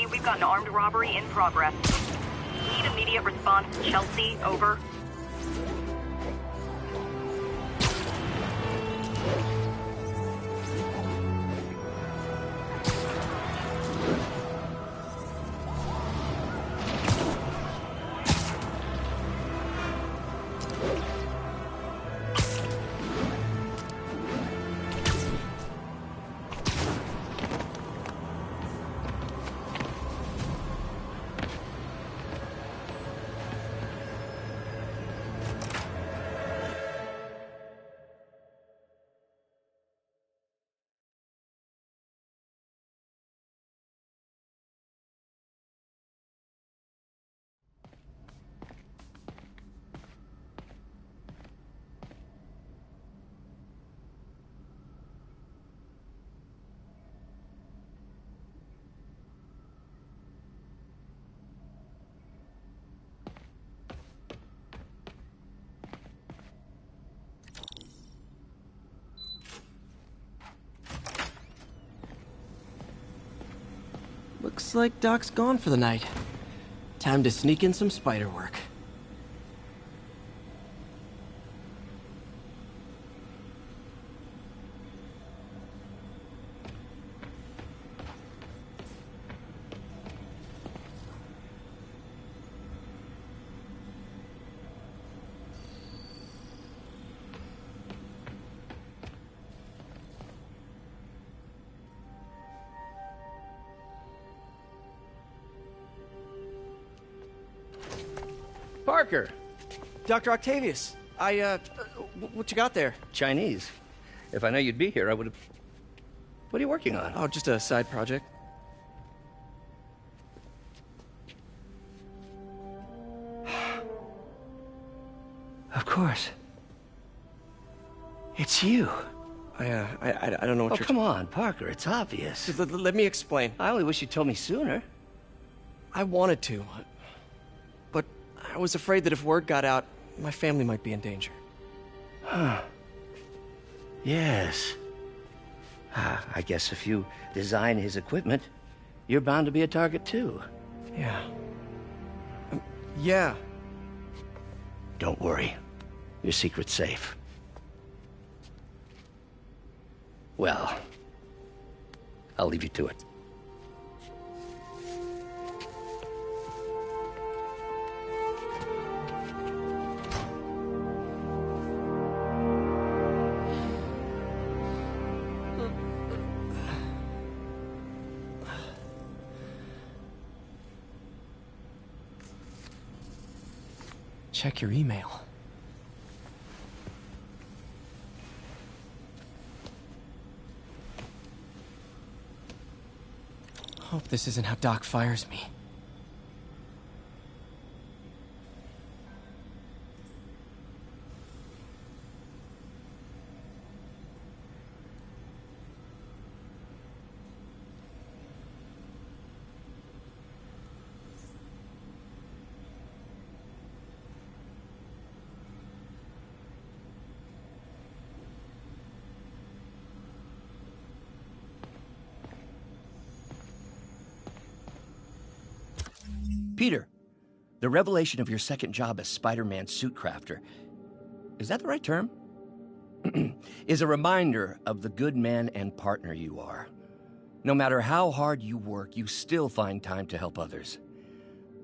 We've got an armed robbery in progress. Need immediate response. Chelsea, over. Looks like Doc's gone for the night. Time to sneak in some spider work. Parker! Dr. Octavius, what you got there? Chinese. If I know you'd be here, I would have... What are you working on? Oh, just a side project. Of course. It's you. I don't know what you're... Oh, come on, Parker, it's obvious. Let me explain. I only wish you'd told me sooner. I wanted to, but I was afraid that if word got out, my family might be in danger. Huh. Yes. I guess if you design his equipment, you're bound to be a target too. Yeah. Yeah. Don't worry. Your secret's safe. Well, I'll leave you to it. Check your email. Hope this isn't how Doc fires me. Peter, the revelation of your second job as Spider-Man suit crafter, is that the right term? Is a reminder of the good man and partner you are. No matter how hard you work, you still find time to help others.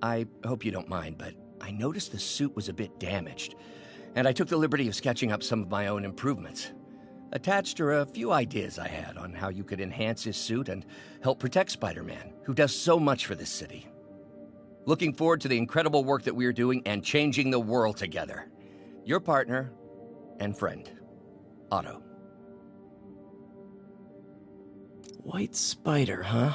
I hope you don't mind, but I noticed the suit was a bit damaged, and I took the liberty of sketching up some of my own improvements. Attached are a few ideas I had on how you could enhance his suit and help protect Spider-Man, who does so much for this city. Looking forward to the incredible work that we are doing and changing the world together. Your partner and friend, Otto. White spider, huh?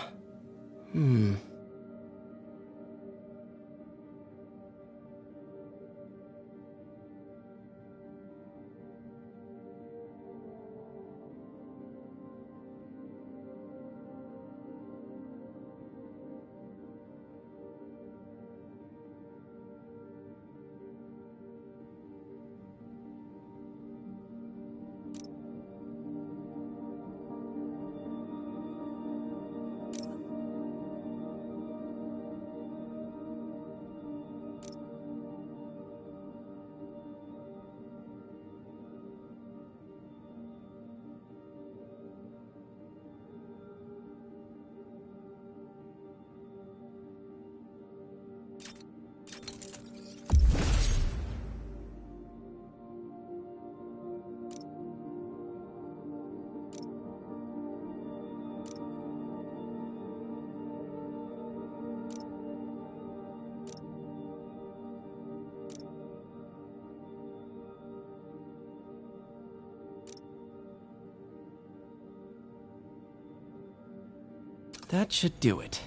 That should do it.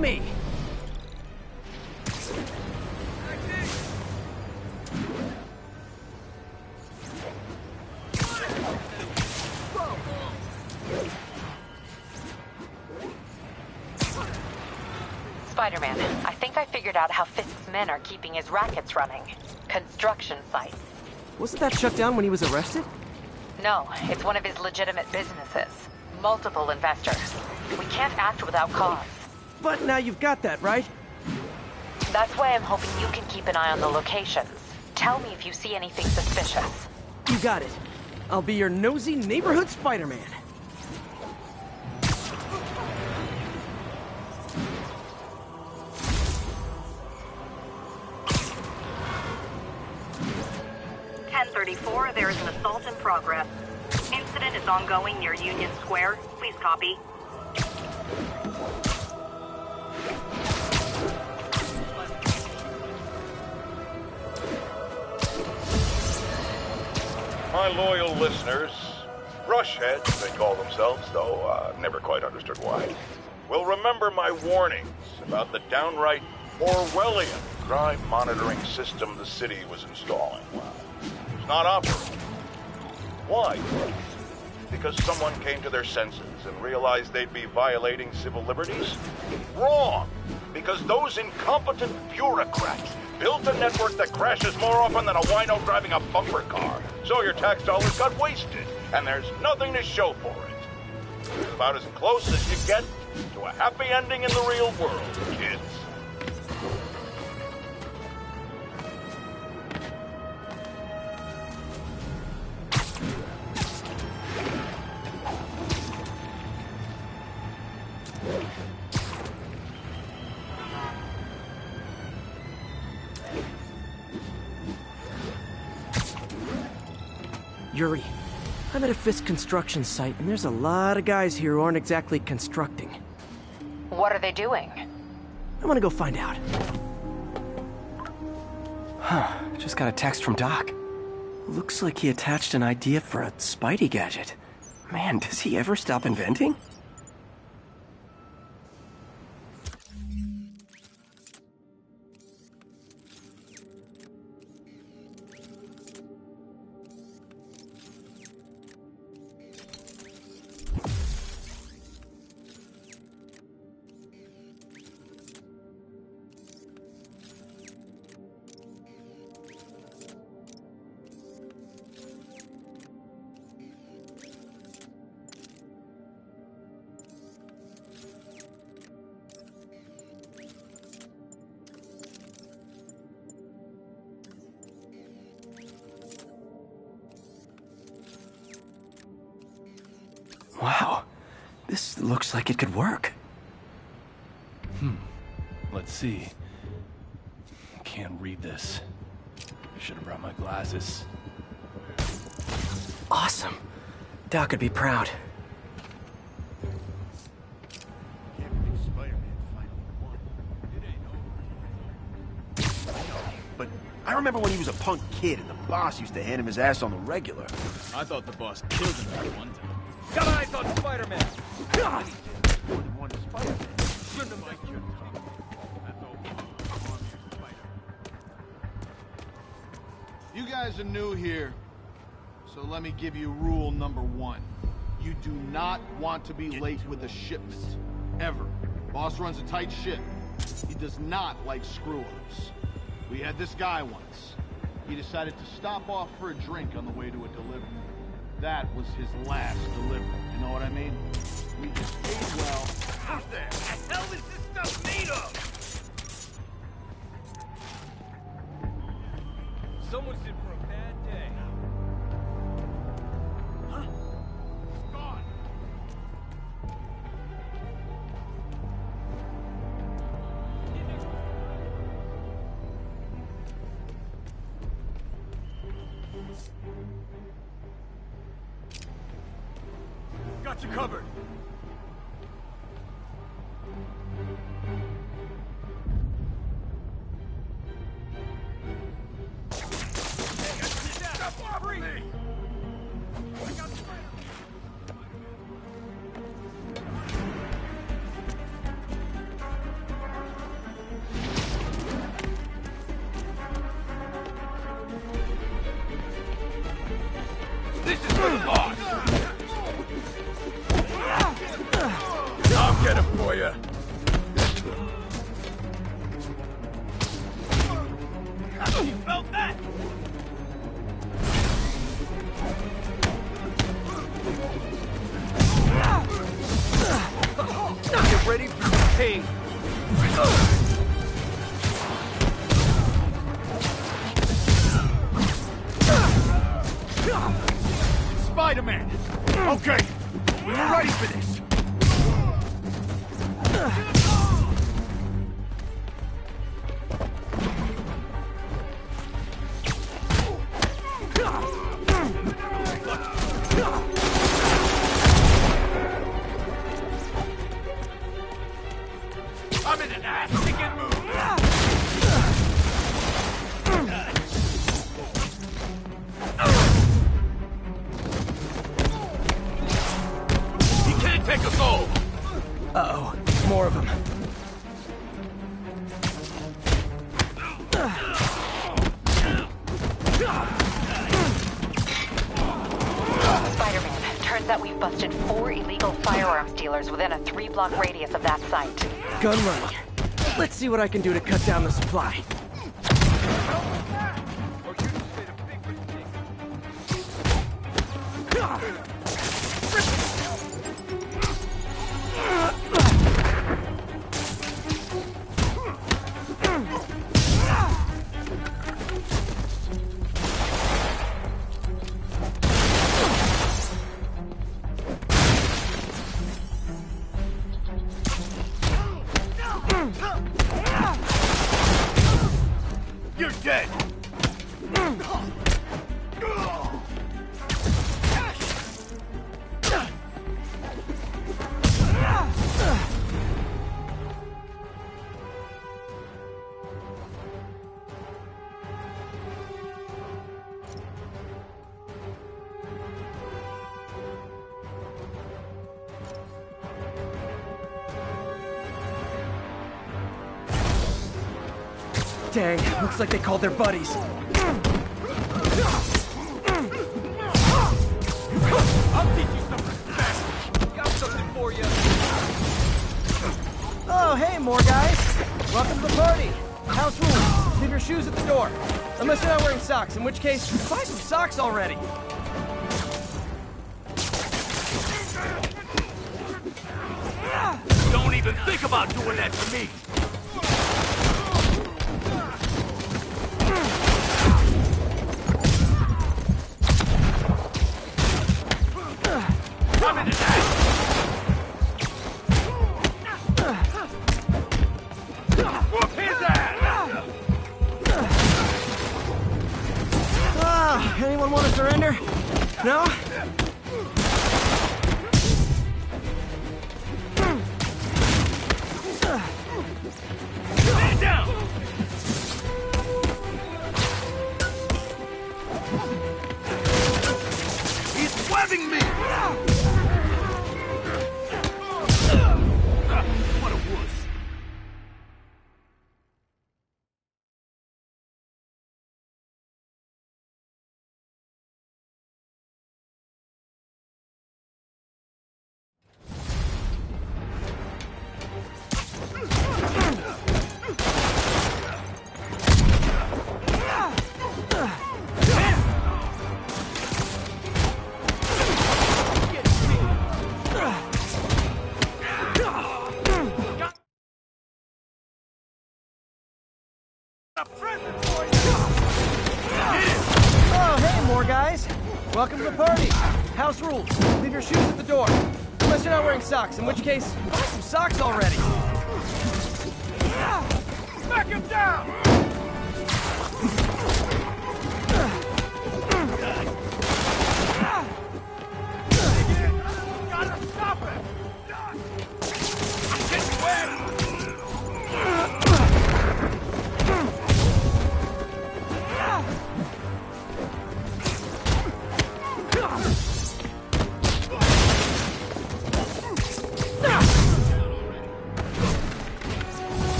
me. Spider-Man, I think I figured out how Fisk's men are keeping his rackets running. Construction sites. Wasn't that shut down when he was arrested? No, it's one of his legitimate businesses. Multiple investors. We can't act without cause. But now you've got that, right? That's why I'm hoping you can keep an eye on the locations. Tell me if you see anything suspicious. You got it. I'll be your nosy neighborhood Spider-Man. There is an assault in progress. Incident is ongoing near Union Square. Please copy. My loyal listeners, Rushheads, they call themselves, though never quite understood why, will remember my warnings about the downright Orwellian crime monitoring system the city was installing. It's not operating. Why? Because someone came to their senses and realized they'd be violating civil liberties? Wrong! Because those incompetent bureaucrats built a network that crashes more often than a wino driving a bumper car. So your tax dollars got wasted, and there's nothing to show for it. It's about as close as you get to a happy ending in the real world, kids. Yuri, I'm at a Fisk construction site, and there's a lot of guys here who aren't exactly constructing. What are they doing? I want to go find out. Huh, just got a text from Doc. Looks like he attached an idea for a Spidey gadget. Man, does he ever stop inventing? Wow, this looks like it could work. Let's see. Can't read this. Should have brought my glasses. Awesome. Doc would be proud. But I remember when he was a punk kid and the boss used to hand him his ass on the regular. I thought the boss killed him at one time. Got eyes on Spider-Man! God! More than one Spider-Man. Shouldn't have liked you. You guys are new here, so let me give you rule number 1. You do not want to be late with a shipment. Ever. Boss runs a tight ship. He does not like screw-ups. We had this guy once. He decided to stop off for a drink on the way to a delivery. That was his last delivery, you know what I mean? We just paid well. Out there! The hell is this stuff made of? Someone's in for a bad day. Huh? It's gone. Got you covered. This is for the boss! I'll get him for you. You felt that? Get ready for the pain. Spider-Man! Okay, we were ready for this. I'm in an ass-kicking mood. He can't take us all. Uh-oh, more of them. Spider-Man, turns out we've busted 4 illegal firearms dealers within a 3-block radius of that site. Gun running. Let's see what I can do to cut down the supply. You're dead! Dang, looks like they called their buddies. I'll teach you some respect. Got something for you. Oh, hey, more guys. Welcome to the party. House rules. Leave your shoes at the door. Unless you're not wearing socks, in which case, buy some socks already. Don't even think about doing that to me. I'm in an ass. Whoop his ass! Ah, anyone want to surrender? No? Stand down! He's webbing me! What a wuss. Oh, hey, more guys. Welcome to the party. House rules. Leave your shoes at the door. Unless you're not wearing socks, in which case, buy some socks already. Knock him down! Gotta stop it! I'm getting wet!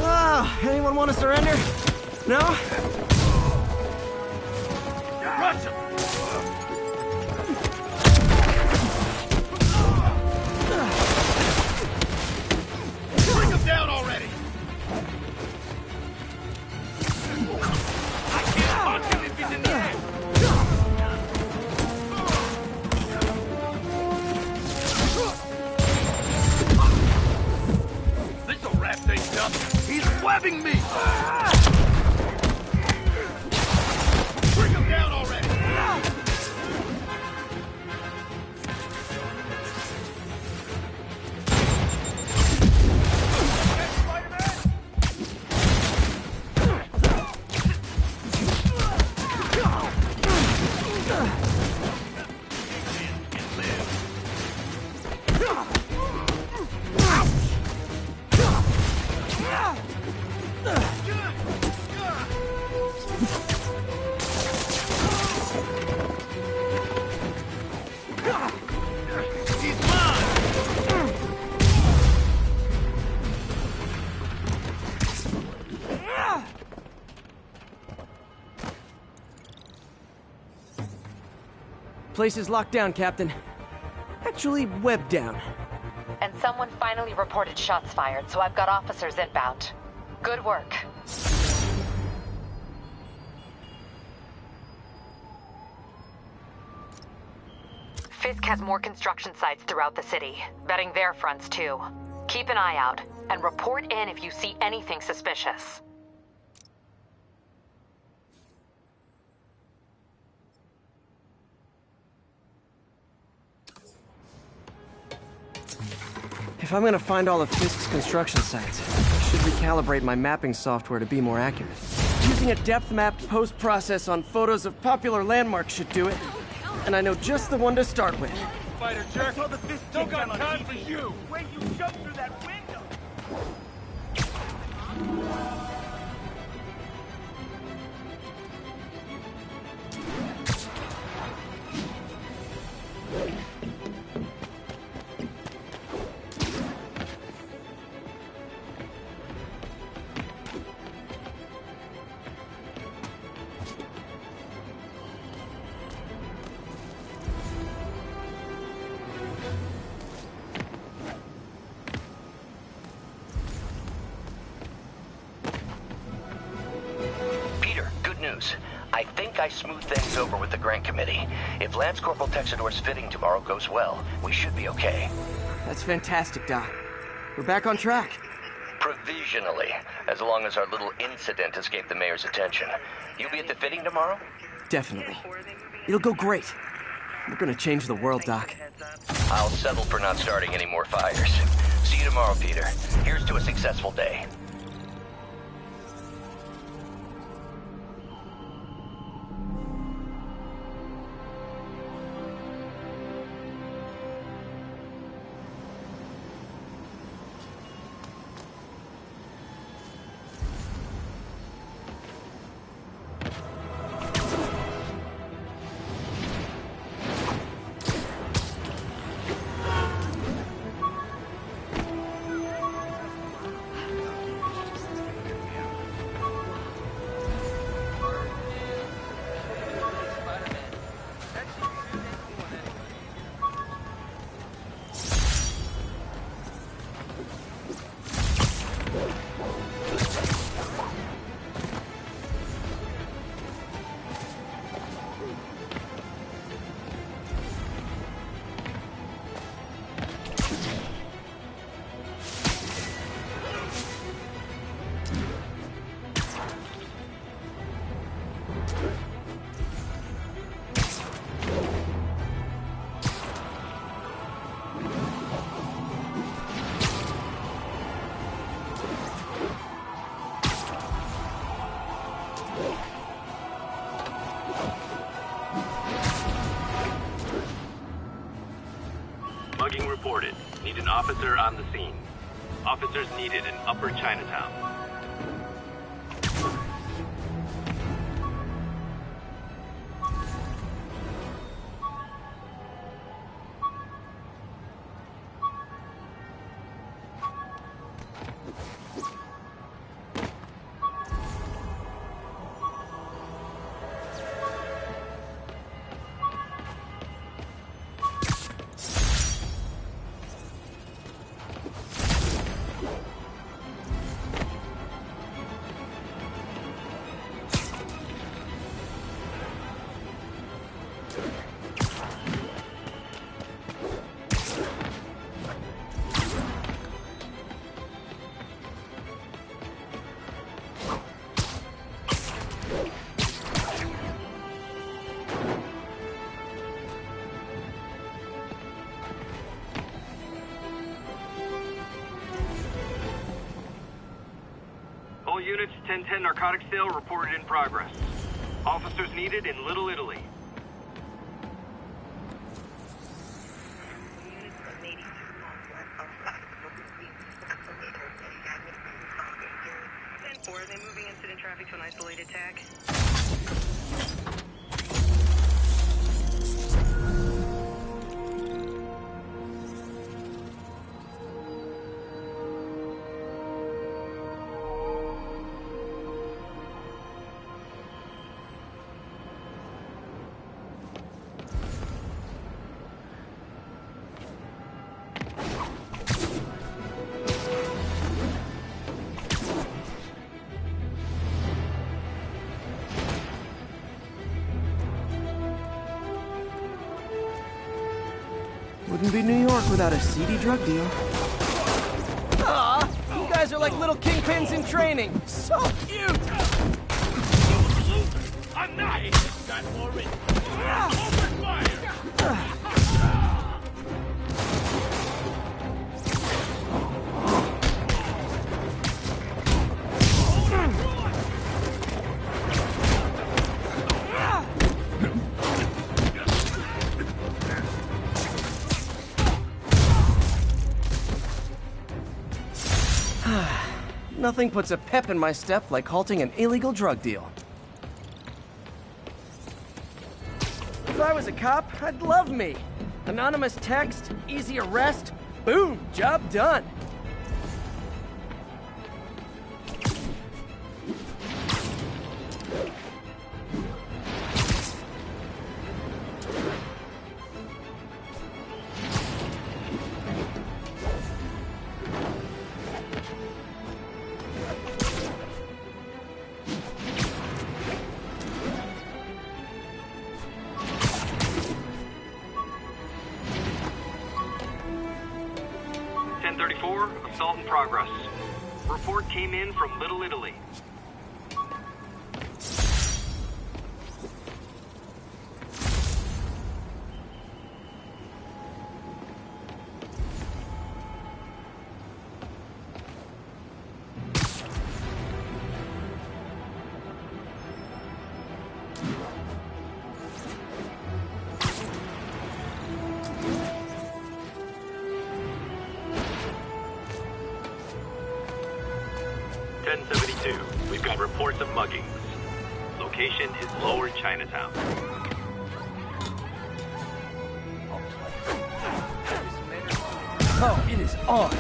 Ah, anyone want to surrender? Place is locked down, Captain. Actually, webbed down. And someone finally reported shots fired, so I've got officers inbound. Good work. Fisk has more construction sites throughout the city, betting their fronts too. Keep an eye out, and report in if you see anything suspicious. If I'm gonna find all of Fisk's construction sites, I should recalibrate my mapping software to be more accurate. Using a depth-mapped post-process on photos of popular landmarks should do it. And I know just the one to start with. Spider jerk! I saw the Fisk don't got time for you! Wait, you jumped through that window! I think I smoothed things over with the grant committee. If Lance Corporal Texador's fitting tomorrow goes well, we should be okay. That's fantastic, Doc. We're back on track. Provisionally, as long as our little incident escaped the mayor's attention. You'll be at the fitting tomorrow? Definitely. It'll go great. We're gonna change the world, Doc. I'll settle for not starting any more fires. See you tomorrow, Peter. Here's to a successful day. Mugging reported. Need an officer on the scene. Officers needed in Upper Chinatown. All units, 1010 narcotics sale reported in progress. Officers needed in Little Italy. Are they moving incident traffic to an isolated tag? Wouldn't be New York without a seedy drug deal. Aw, you guys are like little kingpins in training. So cute! I'm not! Got more in. Open fire! Nothing puts a pep in my step like halting an illegal drug deal. If I was a cop, I'd love me. Anonymous text, easy arrest, boom, job done. Assault in progress. Report came in from Little Italy. We've got reports of muggings. Location is Lower Chinatown. Oh, it is on.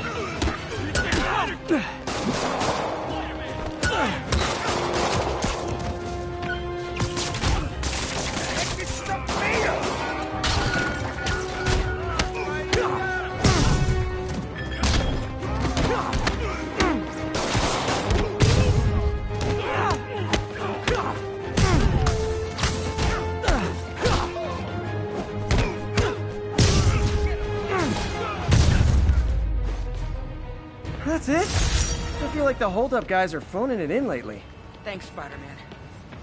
That's it? I feel like the hold-up guys are phoning it in lately. Thanks, Spider-Man.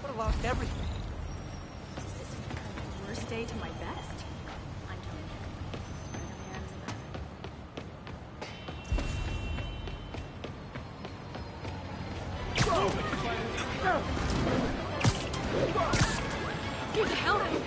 Would have lost everything. Worst day to my best. I'm Get the hell out of here.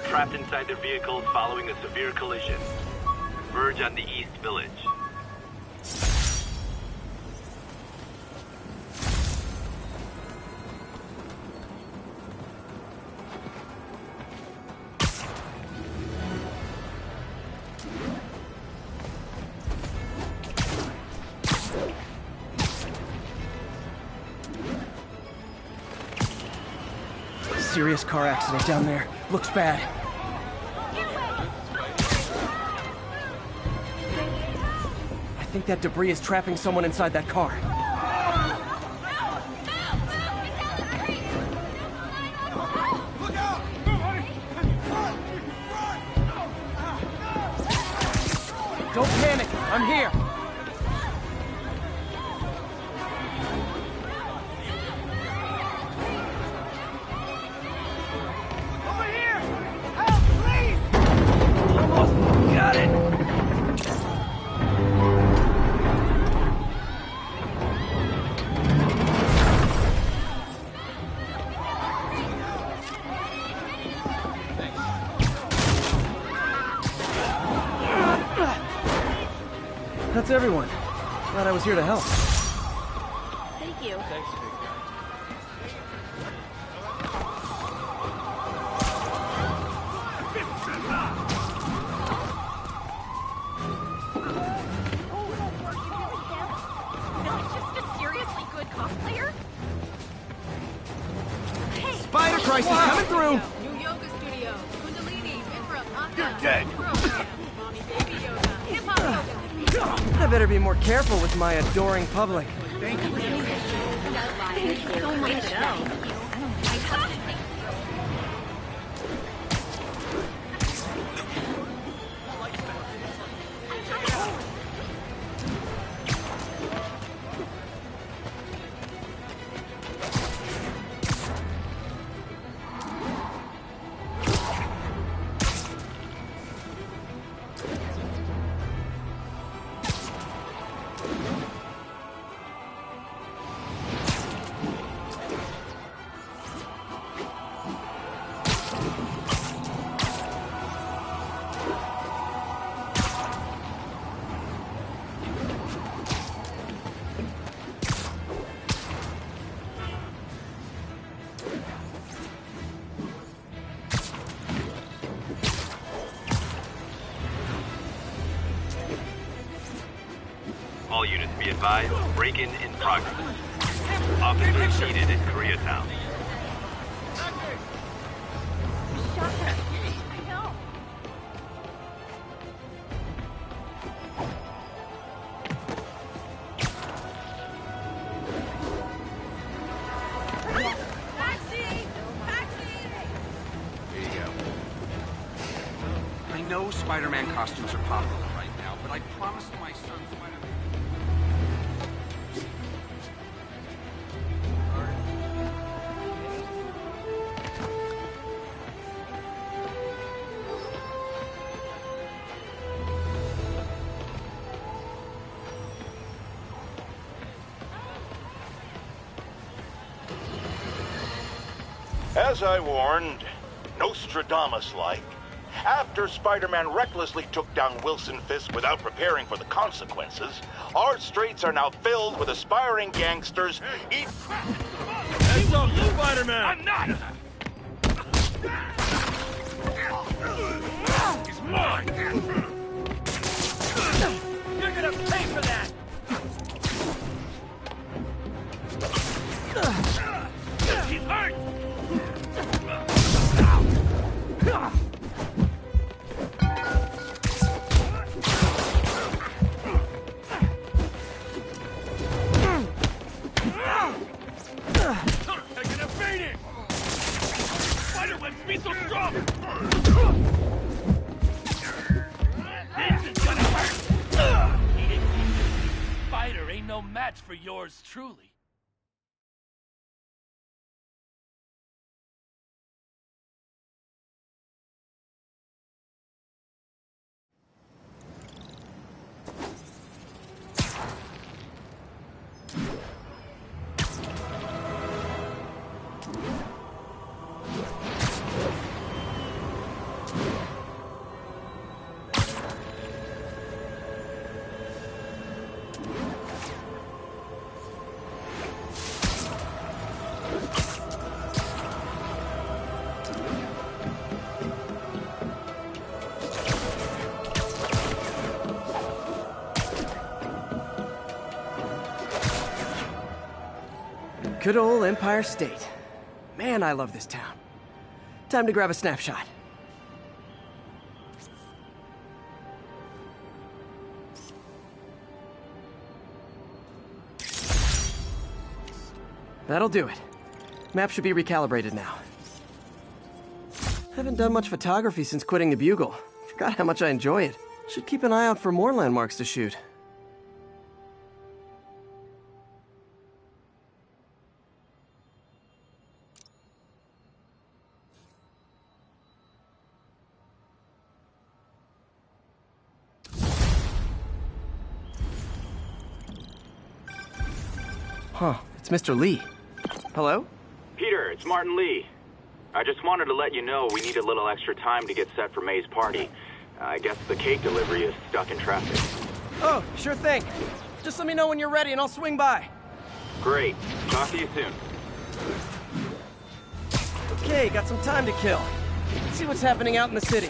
Trapped inside their vehicles following a severe collision. Verge on the East Village. Serious car accident down there. Looks bad. I think that debris is trapping someone inside that car. Don't panic. I'm here. That's everyone. Glad I was here to help. Thank you. Thanks, big guy. clear? Hey! Spider Crisis coming through! New yoga studio. Kundalini, Bikram, Hatha. You're dead! Mommy baby yoga. Hip-hop yoga. I better be more careful with my adoring public. Thank you so much. All units be advised, break-in in progress. Officers needed in Koreatown. I know Spider-Man costumes are popular right now, but I promised my son Spider-Man... As I warned, Nostradamus-like, after Spider-Man recklessly took down Wilson Fisk without preparing for the consequences, our streets are now filled with aspiring gangsters. Heads up, Spider-Man! I'm not! He's mine! You're gonna pay for that! He's hurt! Taking a beating! Spiderwebs be so strong! This is gonna hurt! Spider ain't no match for yours truly. Good old Empire State. Man, I love this town. Time to grab a snapshot. That'll do it. Map should be recalibrated now. Haven't done much photography since quitting the Bugle. Forgot how much I enjoy it. Should keep an eye out for more landmarks to shoot. Huh, it's Mr. Lee. Hello? Peter, it's Martin Lee. I just wanted to let you know we need a little extra time to get set for May's party. I guess the cake delivery is stuck in traffic. Oh, sure thing. Just let me know when you're ready and I'll swing by. Great. Talk to you soon. Okay, got some time to kill. Let's see what's happening out in the city.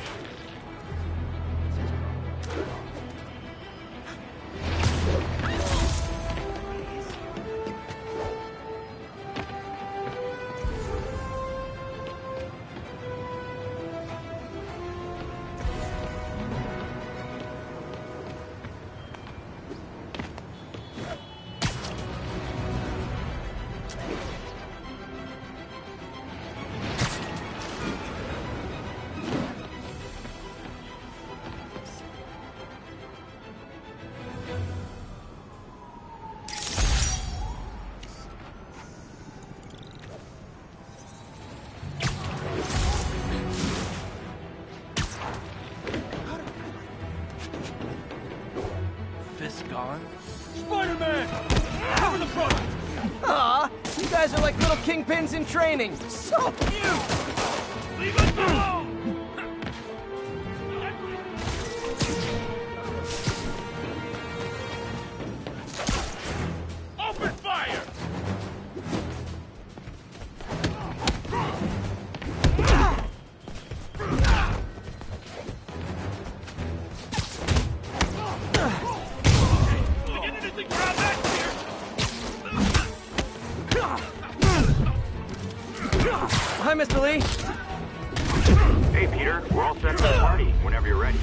guys are like little kingpins in training. So cute! Leave us alone! Open fire! Hi, Mr. Lee. Hey, Peter. We're all set for the party whenever you're ready.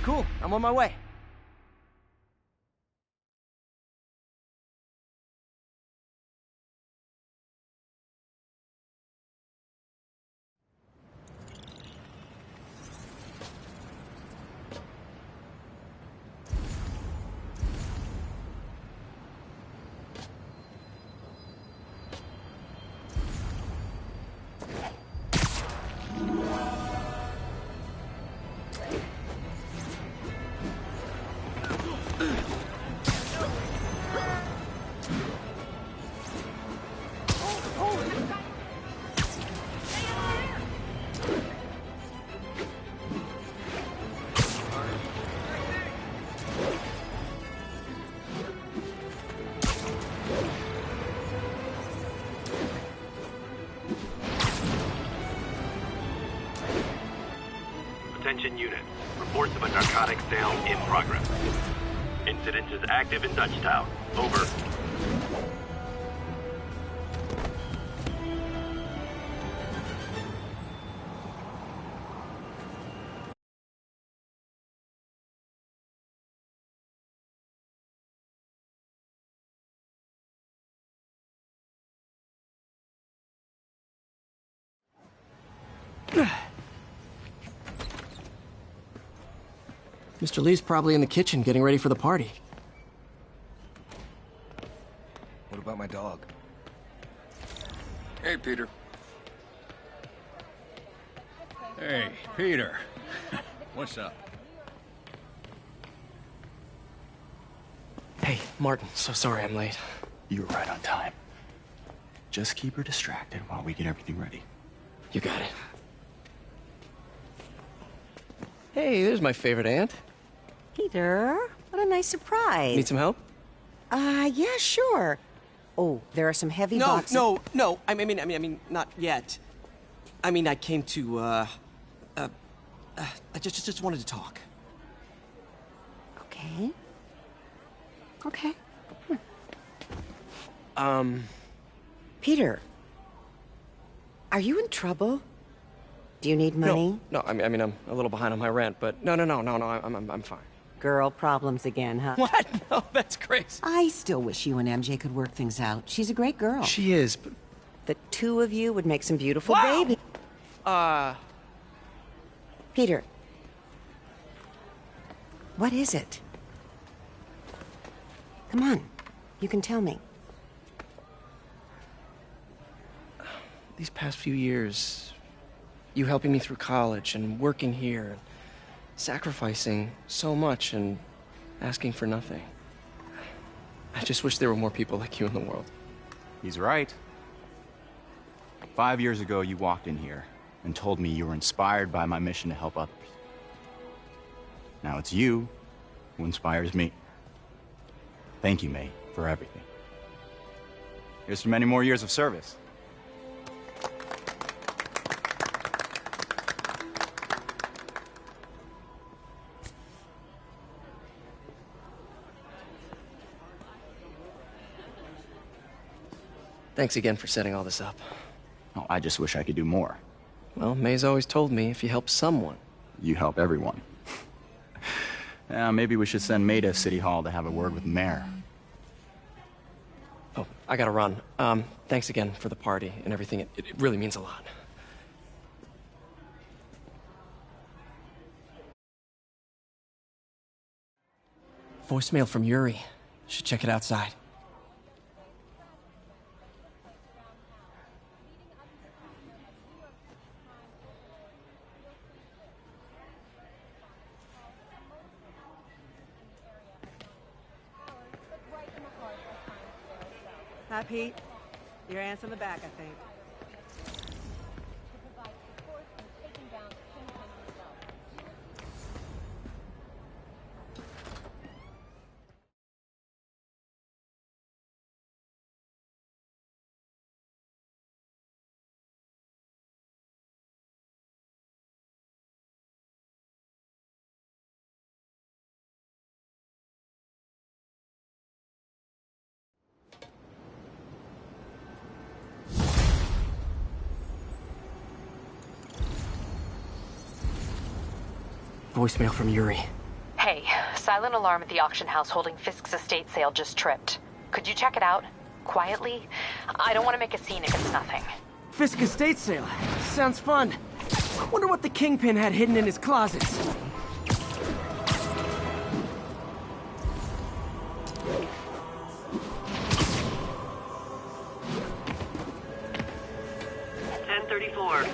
Cool. I'm on my way. Attention units. Reports of a narcotics sale in progress. Incident is active in Dutchtown. Over. Mr. Lee's probably in the kitchen getting ready for the party. What about my dog? Hey, Peter. Hey, Peter. What's up? Hey, Martin, so sorry I'm late. You were right on time. Just keep her distracted while we get everything ready. You got it. Hey, there's my favorite aunt. Peter, what a nice surprise. Need some help? Yeah, sure. Oh, there are some heavy No, boxes. no. I mean, not yet. I mean, I came to, I just wanted to talk. Okay. Okay. Peter, are you in trouble? Do you need money? No, I mean, I'm a little behind on my rent, but no, I'm fine. Girl problems again, huh? What? No, that's crazy. I still wish you and MJ could work things out. She's a great girl. She is, but... The two of you would make some beautiful babies. Peter. What is it? Come on. You can tell me. These past few years, you helping me through college and working here, sacrificing so much and asking for nothing. I just wish there were more people like you in the world. He's right. 5 years ago, you walked in here and told me you were inspired by my mission to help others. Now it's you who inspires me. Thank you, May, for everything. Here's to many more years of service. Thanks again for setting all this up. Oh, I just wish I could do more. Well, May's always told me if you help someone... You help everyone. Maybe we should send May to City Hall to have a word with the mayor. Oh, I gotta run. Thanks again for the party and everything. It really means a lot. Voicemail from Yuri. Should check it outside. Hi, Pete. Your aunt's in the back, I think. Voicemail from Yuri. Hey, silent alarm at the auction house holding Fisk's estate sale just tripped. Could you check it out? Quietly? I don't want to make a scene if it's nothing. Fisk estate sale. Sounds fun. Wonder what the Kingpin had hidden in his closets.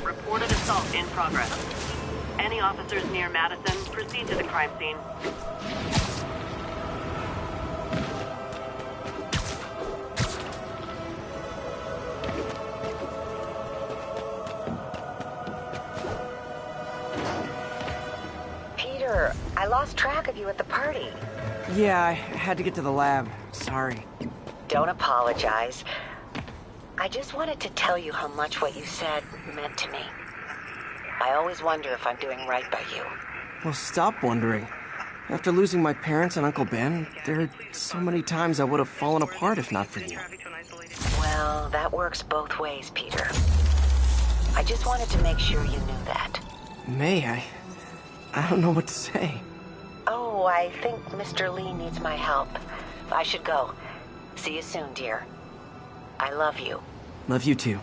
Reported assault in progress. Any officers near Madison, proceed to the crime scene. Peter, I lost track of you at the party. Yeah, I had to get to the lab. Sorry. Don't apologize. I just wanted to tell you how much what you said meant to me. I always wonder if I'm doing right by you. Well, stop wondering. After losing my parents and Uncle Ben, there are so many times I would have fallen apart if not for you. Well, that works both ways, Peter. I just wanted to make sure you knew that. May, I don't know what to say. Oh, I think Mr. Lee needs my help. I should go. See you soon, dear. I love you. Love you too.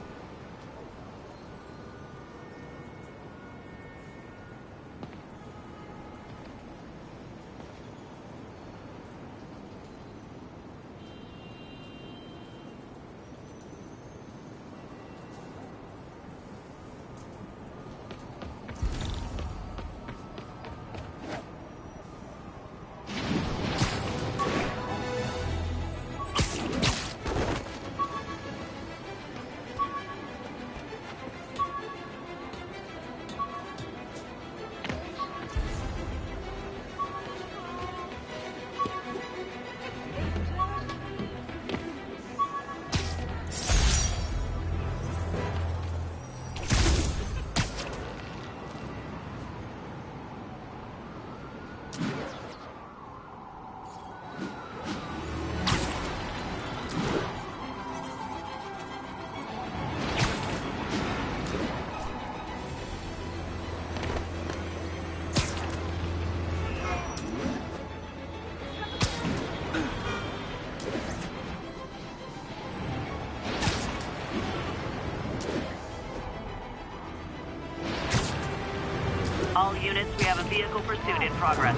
All units, we have a vehicle pursuit in progress.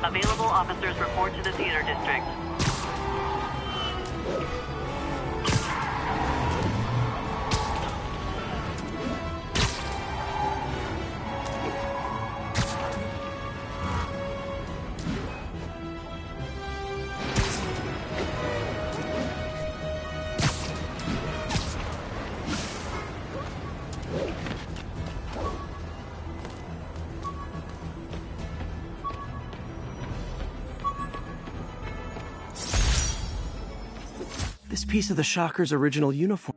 Available officers report to the theater district. This piece of the Shocker's original uniform.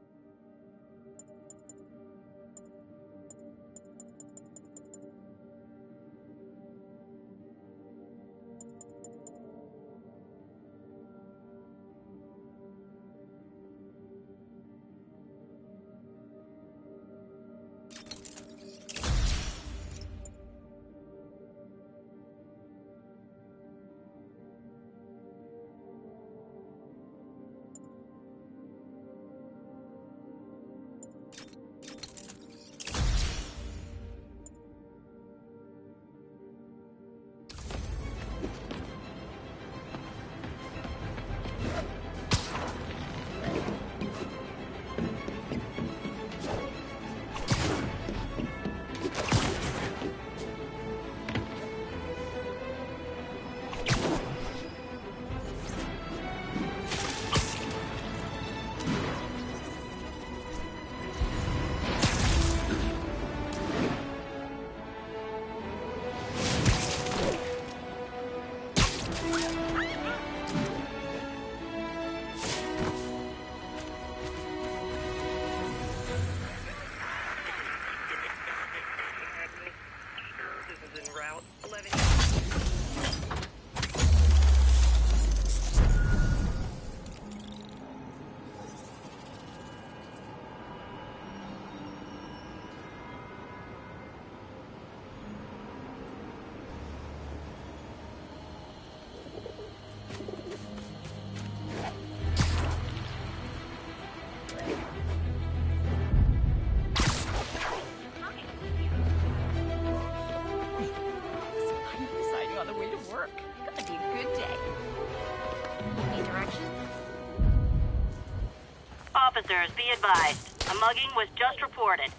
Be advised, a mugging was just reported.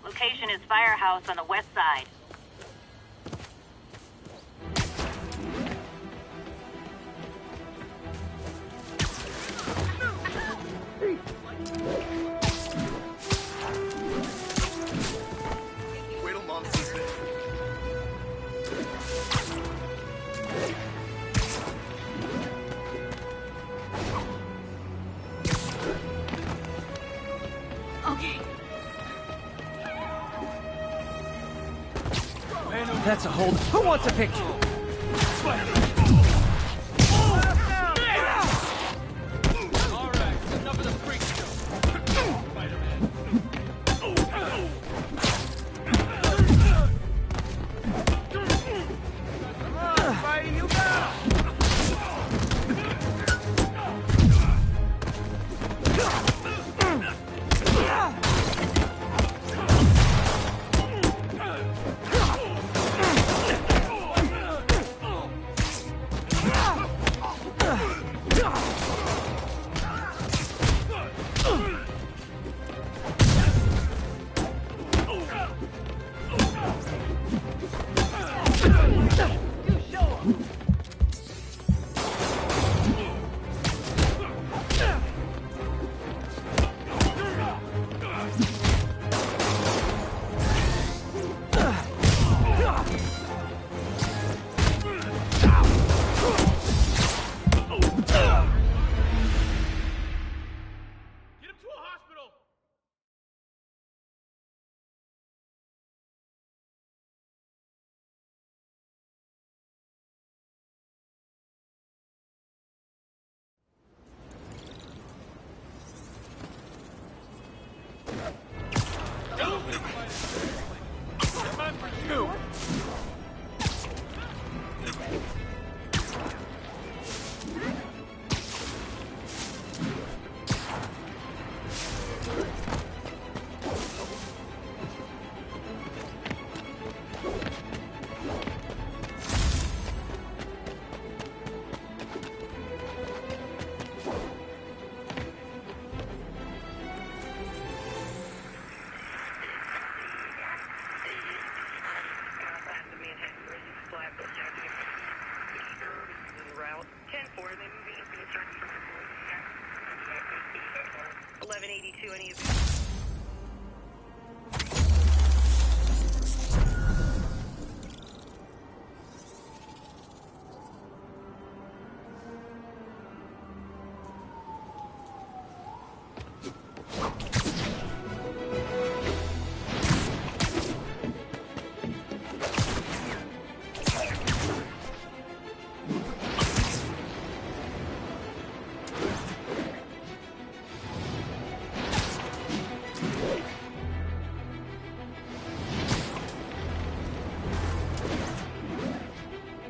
Location is Firehouse on the west side. Wait till Mom sees this. Okay. That's a hold. Who wants a picture?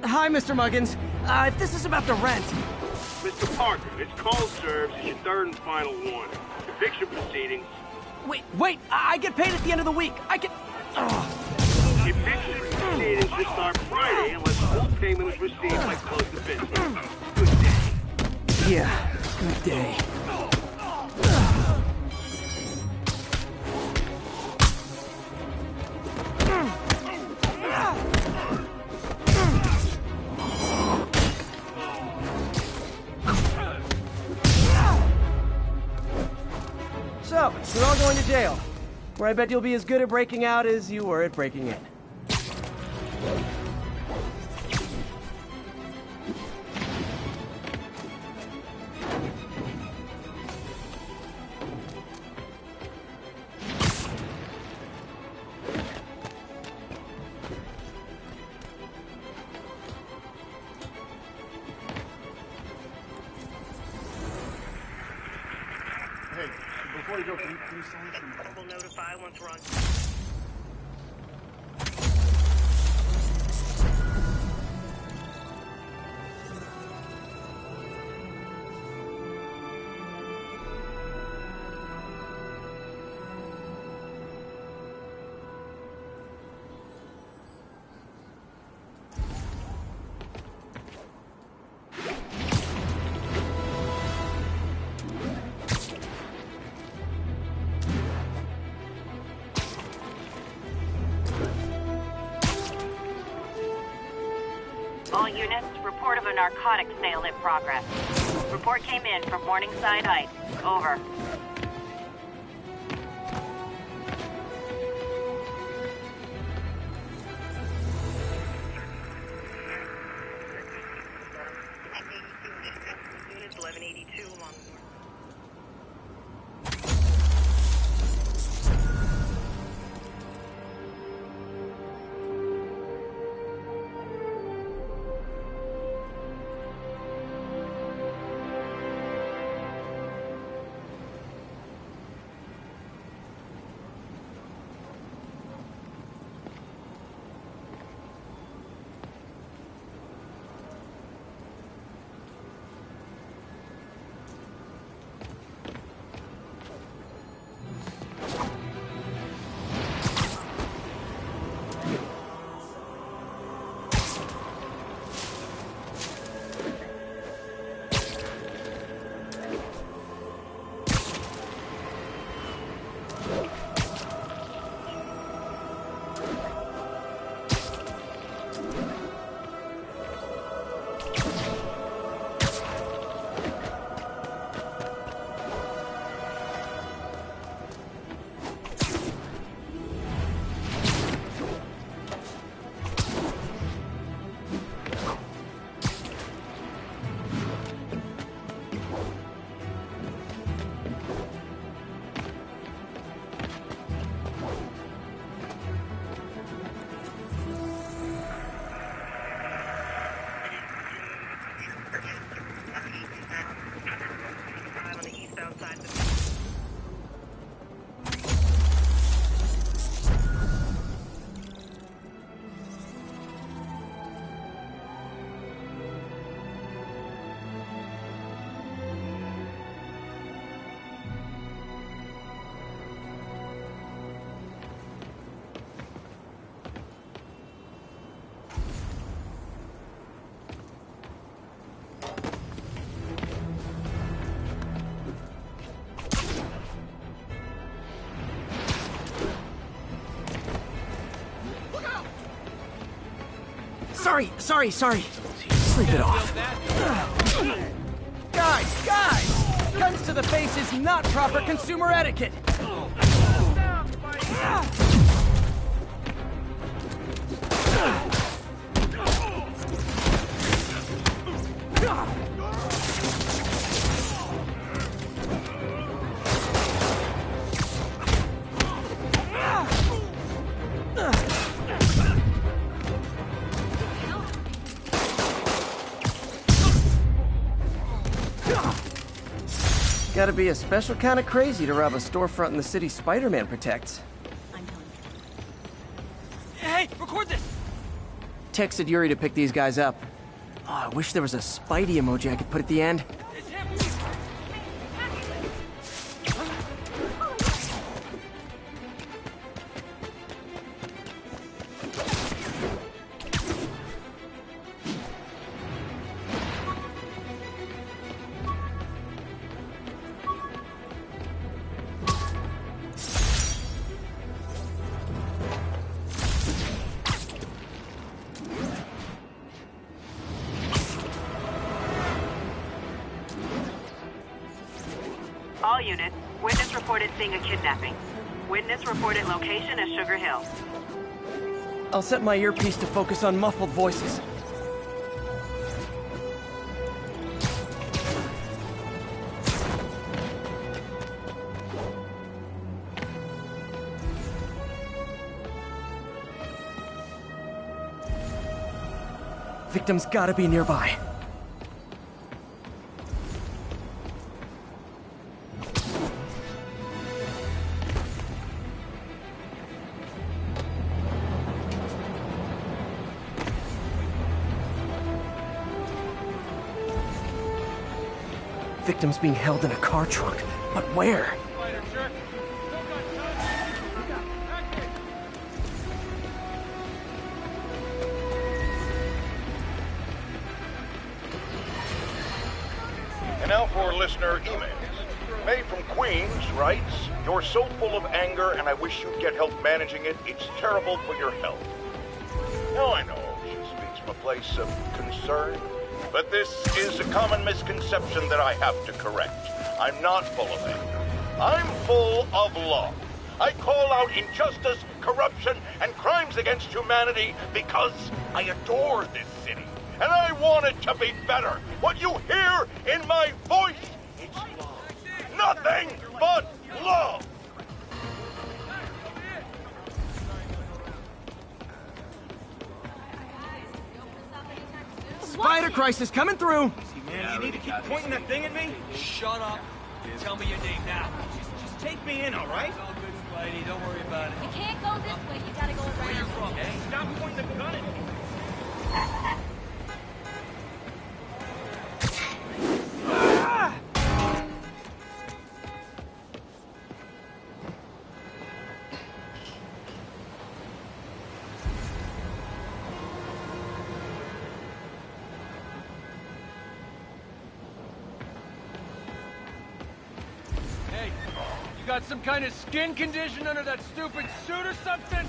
Hi, Mr. Muggins. If this is about the rent... Mr. Parker, this call serves as your third and final warning. Eviction proceedings. Wait! I get paid at the end of the week. I get... Eviction proceedings will start Friday unless full payment is received by close of business. Good day. Yeah, good day. So, you're all going to jail, where I bet you'll be as good at breaking out as you were at breaking in. Hey, before you go, can you sign some? We'll notify once we're on. All units, report of a narcotics sale in progress. Report came in from Morningside Heights. Over. Units 1182 along the north. Sorry. Sleep it off. Guys! Guns to the face is not proper consumer etiquette! Gotta be a special kind of crazy to rob a storefront in the city Spider-Man protects. Hey, record this! Texted Yuri to pick these guys up. Oh, I wish there was a Spidey emoji I could put at the end. It's him! All units, witness reported seeing a kidnapping. Witness reported location as Sugar Hill. I'll set my earpiece to focus on muffled voices. Victim's gotta be nearby. Victim's being held in a car trunk, but where? And now for listener emails. May from Queens writes, "You're so full of anger and I wish you'd get help managing it. It's terrible for your health." Now I know she speaks from a place of concern. But this is a common misconception that I have to correct. I'm not full of anger. I'm full of love. I call out injustice, corruption, and crimes against humanity because I adore this city. And I want it to be better. What you hear in my voice, it's love. Nothing but love. Spider crisis coming through! Man, you need to keep pointing that thing at me? Shut up. Tell me your name now. Just take me in, all right? It's all good, Spidey. Don't worry about it. You can't go this way. You gotta go around. Where you from? Hey, stop pointing the gun at me. You got some kind of skin condition under that stupid suit or something?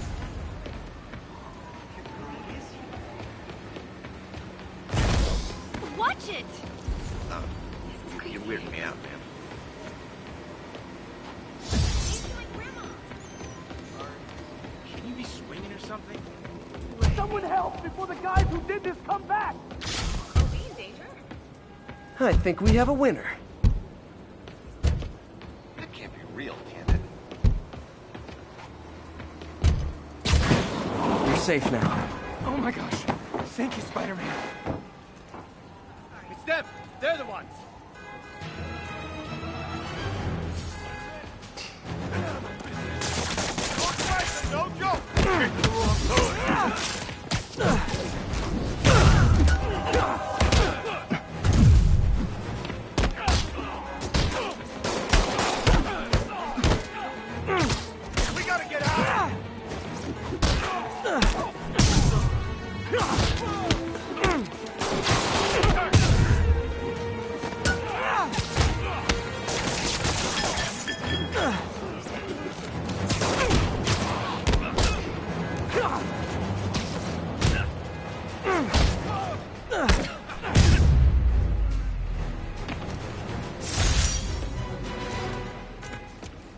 Watch it! Oh, you're weirding me out, man. Can you be swinging or something? Someone help before the guys who did this come back! Are we in danger? I think we have a winner. That can't be real, can it? You're safe now. Oh my gosh. Thank you, Spider-Man. It's them. They're the ones. No joke! Get the wrong toilet! We gotta get out!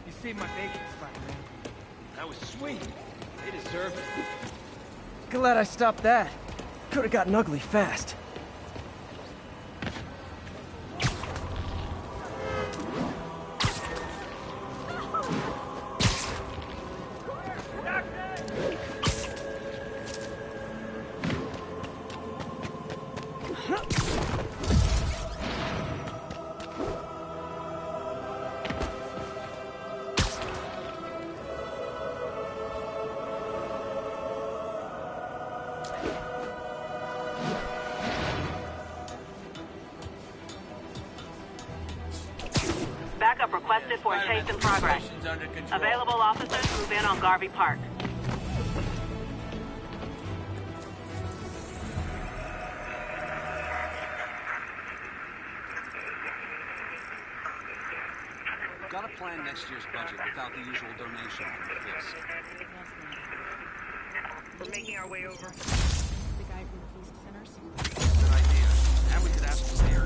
You saved my bacon, Spider-Man. That was sweet. They deserve it. Glad I stopped that. Could have gotten ugly fast. Backup requested for a chase in progress. Available officers move in on Garvey Park. Gotta plan next year's budget without the usual donation from Fisk. We're making our way over. The guy from the police centers? Good idea. And we could ask for here.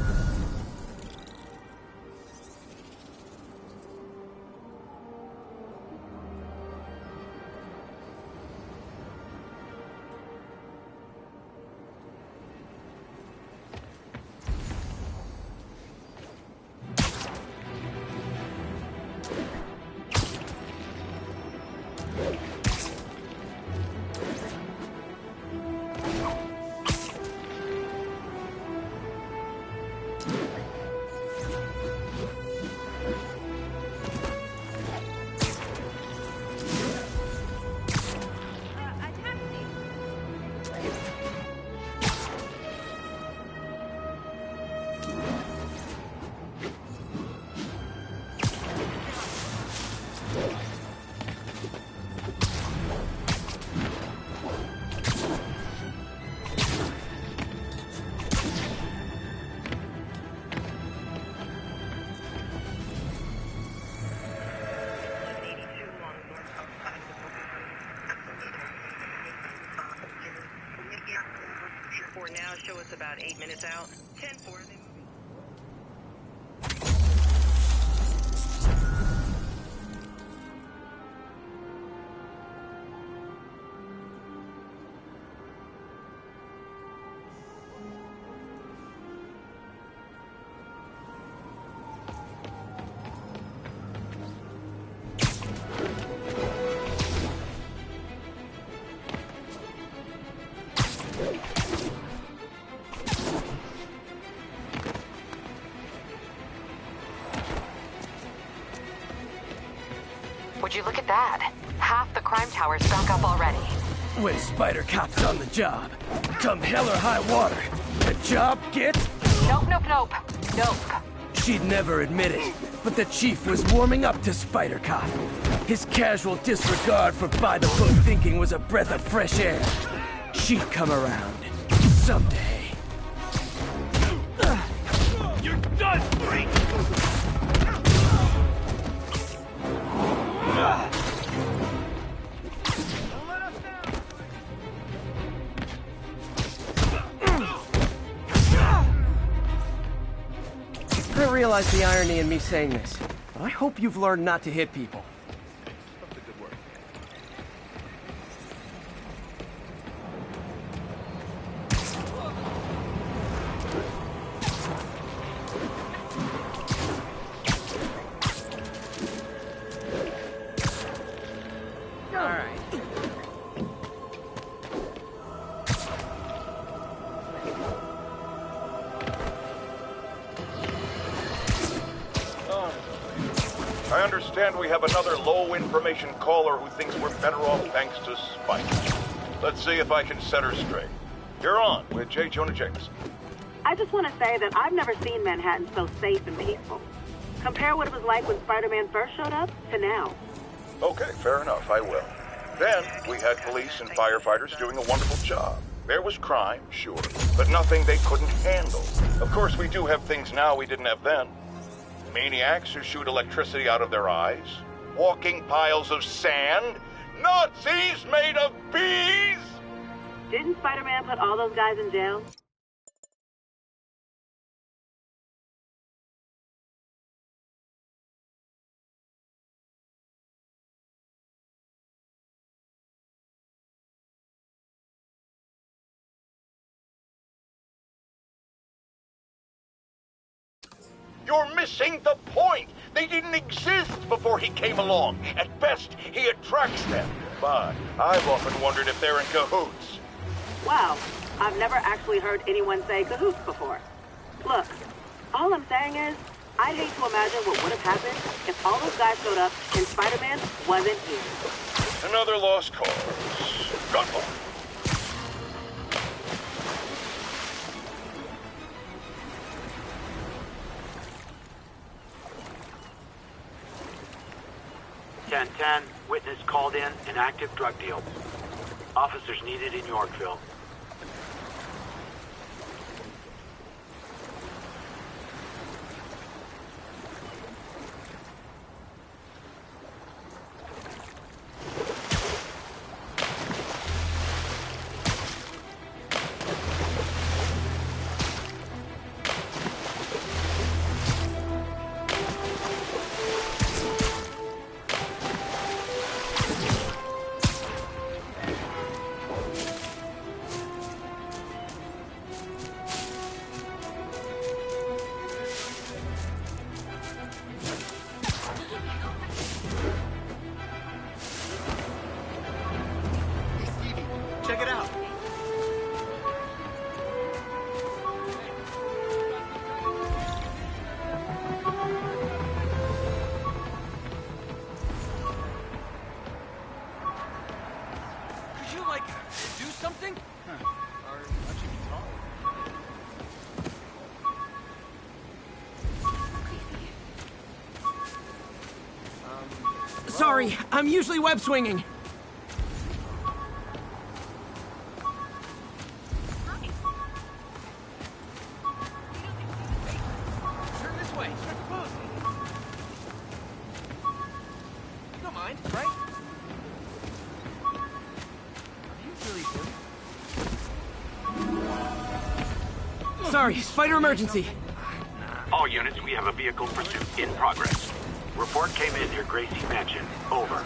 show us about 8 minutes out. 10-4. Would you look at that? Half the crime tower's back up already. When Spider Cop's on the job, come hell or high water, the job gets... Nope, nope, nope. Nope. She'd never admit it, but the chief was warming up to Spider Cop. His casual disregard for by-the-book thinking was a breath of fresh air. She'd come around. Someday. You're done, freak! I realize the irony in me saying this, but I hope you've learned not to hit people. I understand we have another low-information caller who thinks we're better off thanks to Spike. Let's see if I can set her straight. You're on with J. Jonah Jameson. I just want to say that I've never seen Manhattan so safe and peaceful. Compare what it was like when Spider-Man first showed up to now. Okay, fair enough, I will. Then, we had police and firefighters doing a wonderful job. There was crime, sure, but nothing they couldn't handle. Of course, we do have things now we didn't have then. Maniacs who shoot electricity out of their eyes, walking piles of sand, Nazis made of bees! Didn't Spider-Man put all those guys in jail? You're missing the point! They didn't exist before he came along. At best, he attracts them. But I've often wondered if they're in cahoots. Wow, I've never actually heard anyone say cahoots before. Look, all I'm saying is, I'd hate to imagine what would have happened if all those guys showed up and Spider-Man wasn't here. Another lost cause. Good luck. Ten, witness called in an active drug deal. Officers needed in Yorkville. Check it out. Could you, like, do something? Or let you be tall? Sorry, I'm usually web swinging. Turn this way. You don't mind, right? Are you really good? Sorry, spider emergency. All units, we have a vehicle pursuit in progress. Report came in near Gracie Mansion. Over.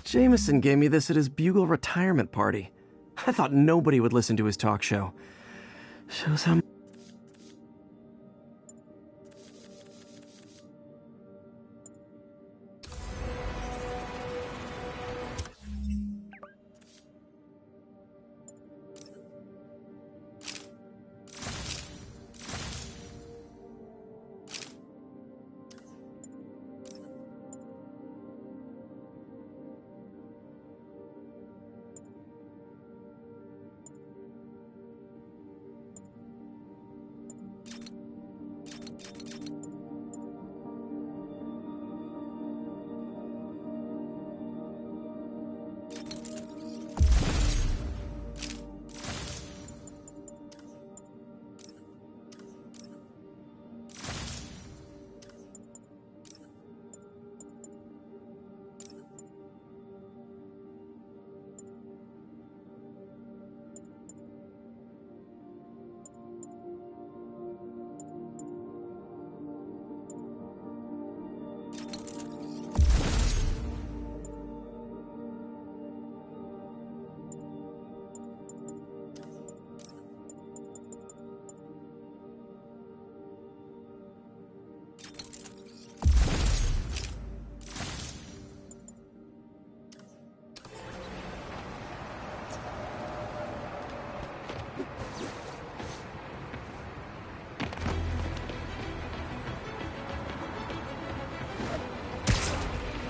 Jameson gave me this at his Bugle retirement party. I thought nobody would listen to his talk show. Shows how...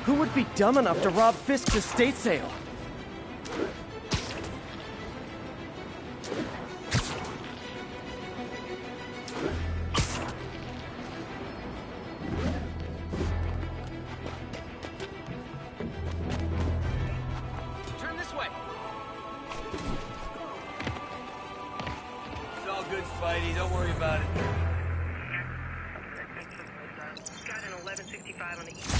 Who would be dumb enough to rob Fisk's estate sale? Turn this way. It's all good, Spidey. Don't worry about it. Got an 1165 on the east.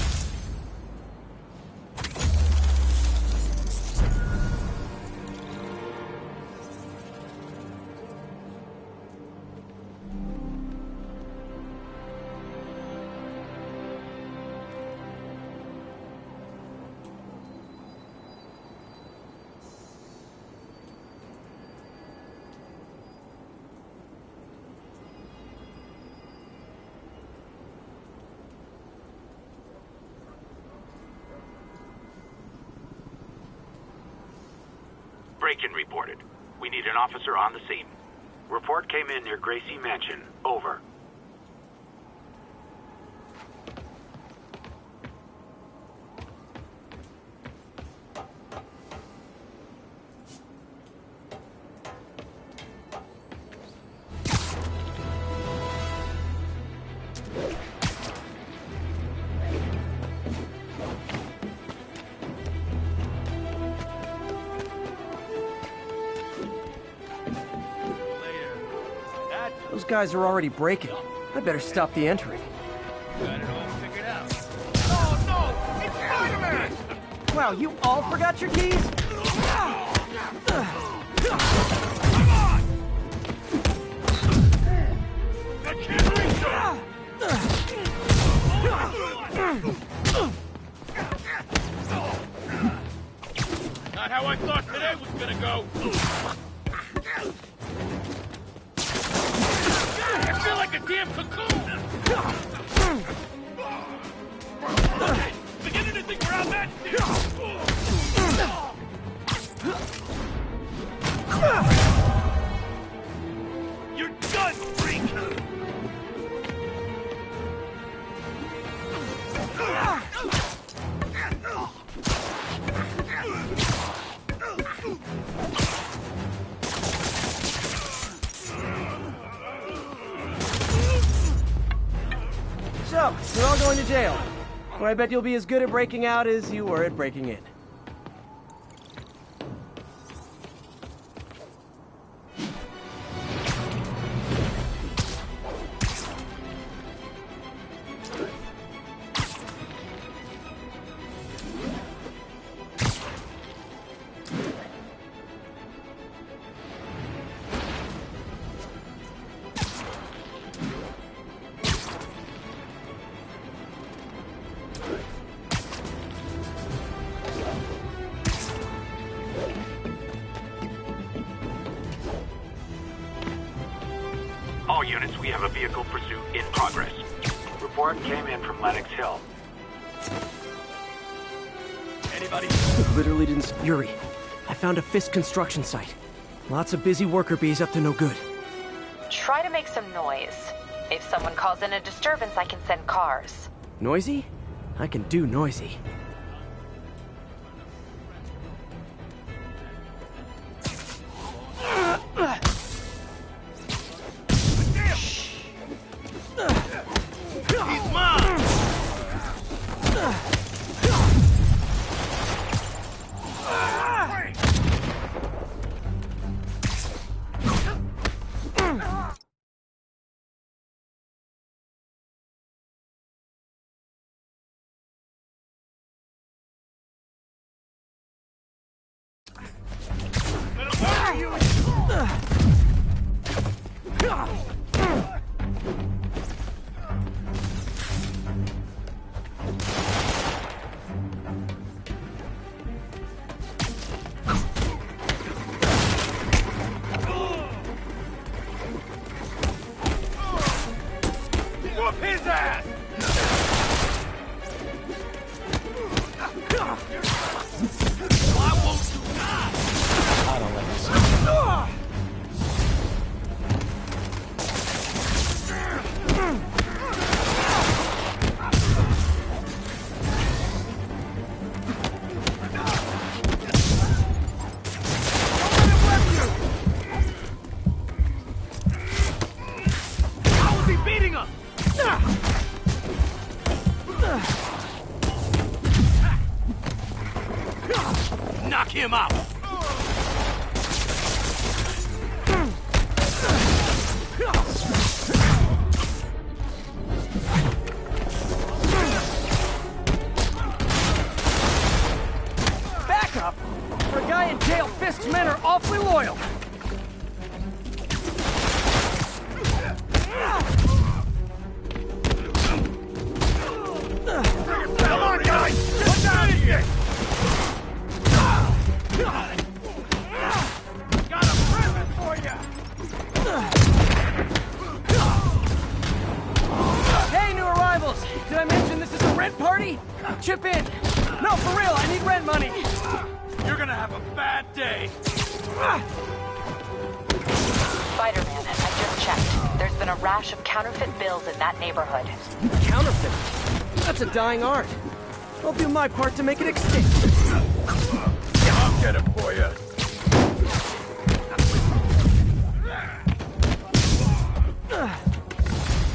Break-in reported. We need an officer on the scene. Report came in near Gracie Mansion. Over. Those guys are already breaking. I better stop the entry. Got it all figured out. Oh no! It's Spider-Man! Wow, you all forgot your keys? I can't reach them! Not how I thought today was gonna go. I feel like a damn cocoon! Okay, beginning to think we're outmatched here! You're done, freak! You're all going to jail. Where I bet you'll be as good at breaking out as you were at breaking in. All units, we have a vehicle pursuit in progress. Report came in from Lenox Hill. Anybody? Literally didn't... Yuri, I found a Fisk construction site. Lots of busy worker bees up to no good. Try to make some noise. If someone calls in a disturbance, I can send cars. Noisy? I can do noisy. He's mine! Whoop his ass! Why won't you die? I don't like this. How was he beating him? Knock him out! Back up! For a guy in jail, Fisk's men are awfully loyal. Come on, guys! Get down here! Got a present for you! Hey, new arrivals! Did I mention this is a rent party? Chip in! No, for real, I need rent money! You're gonna have a bad day! Spider-Man, I just checked. There's been a rash of counterfeit bills in that neighborhood. Counterfeit? That's a dying art. I'll do my part to make it extinct. I'll get it for you.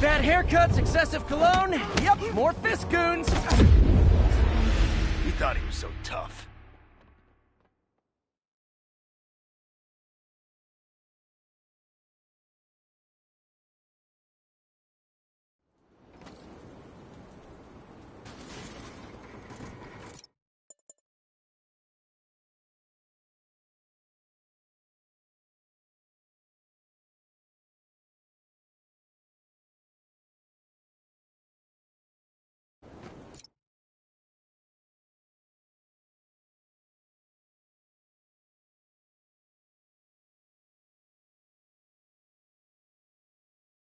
Bad haircuts, excessive cologne. Yep, more Fisk goons. You thought he was so tough.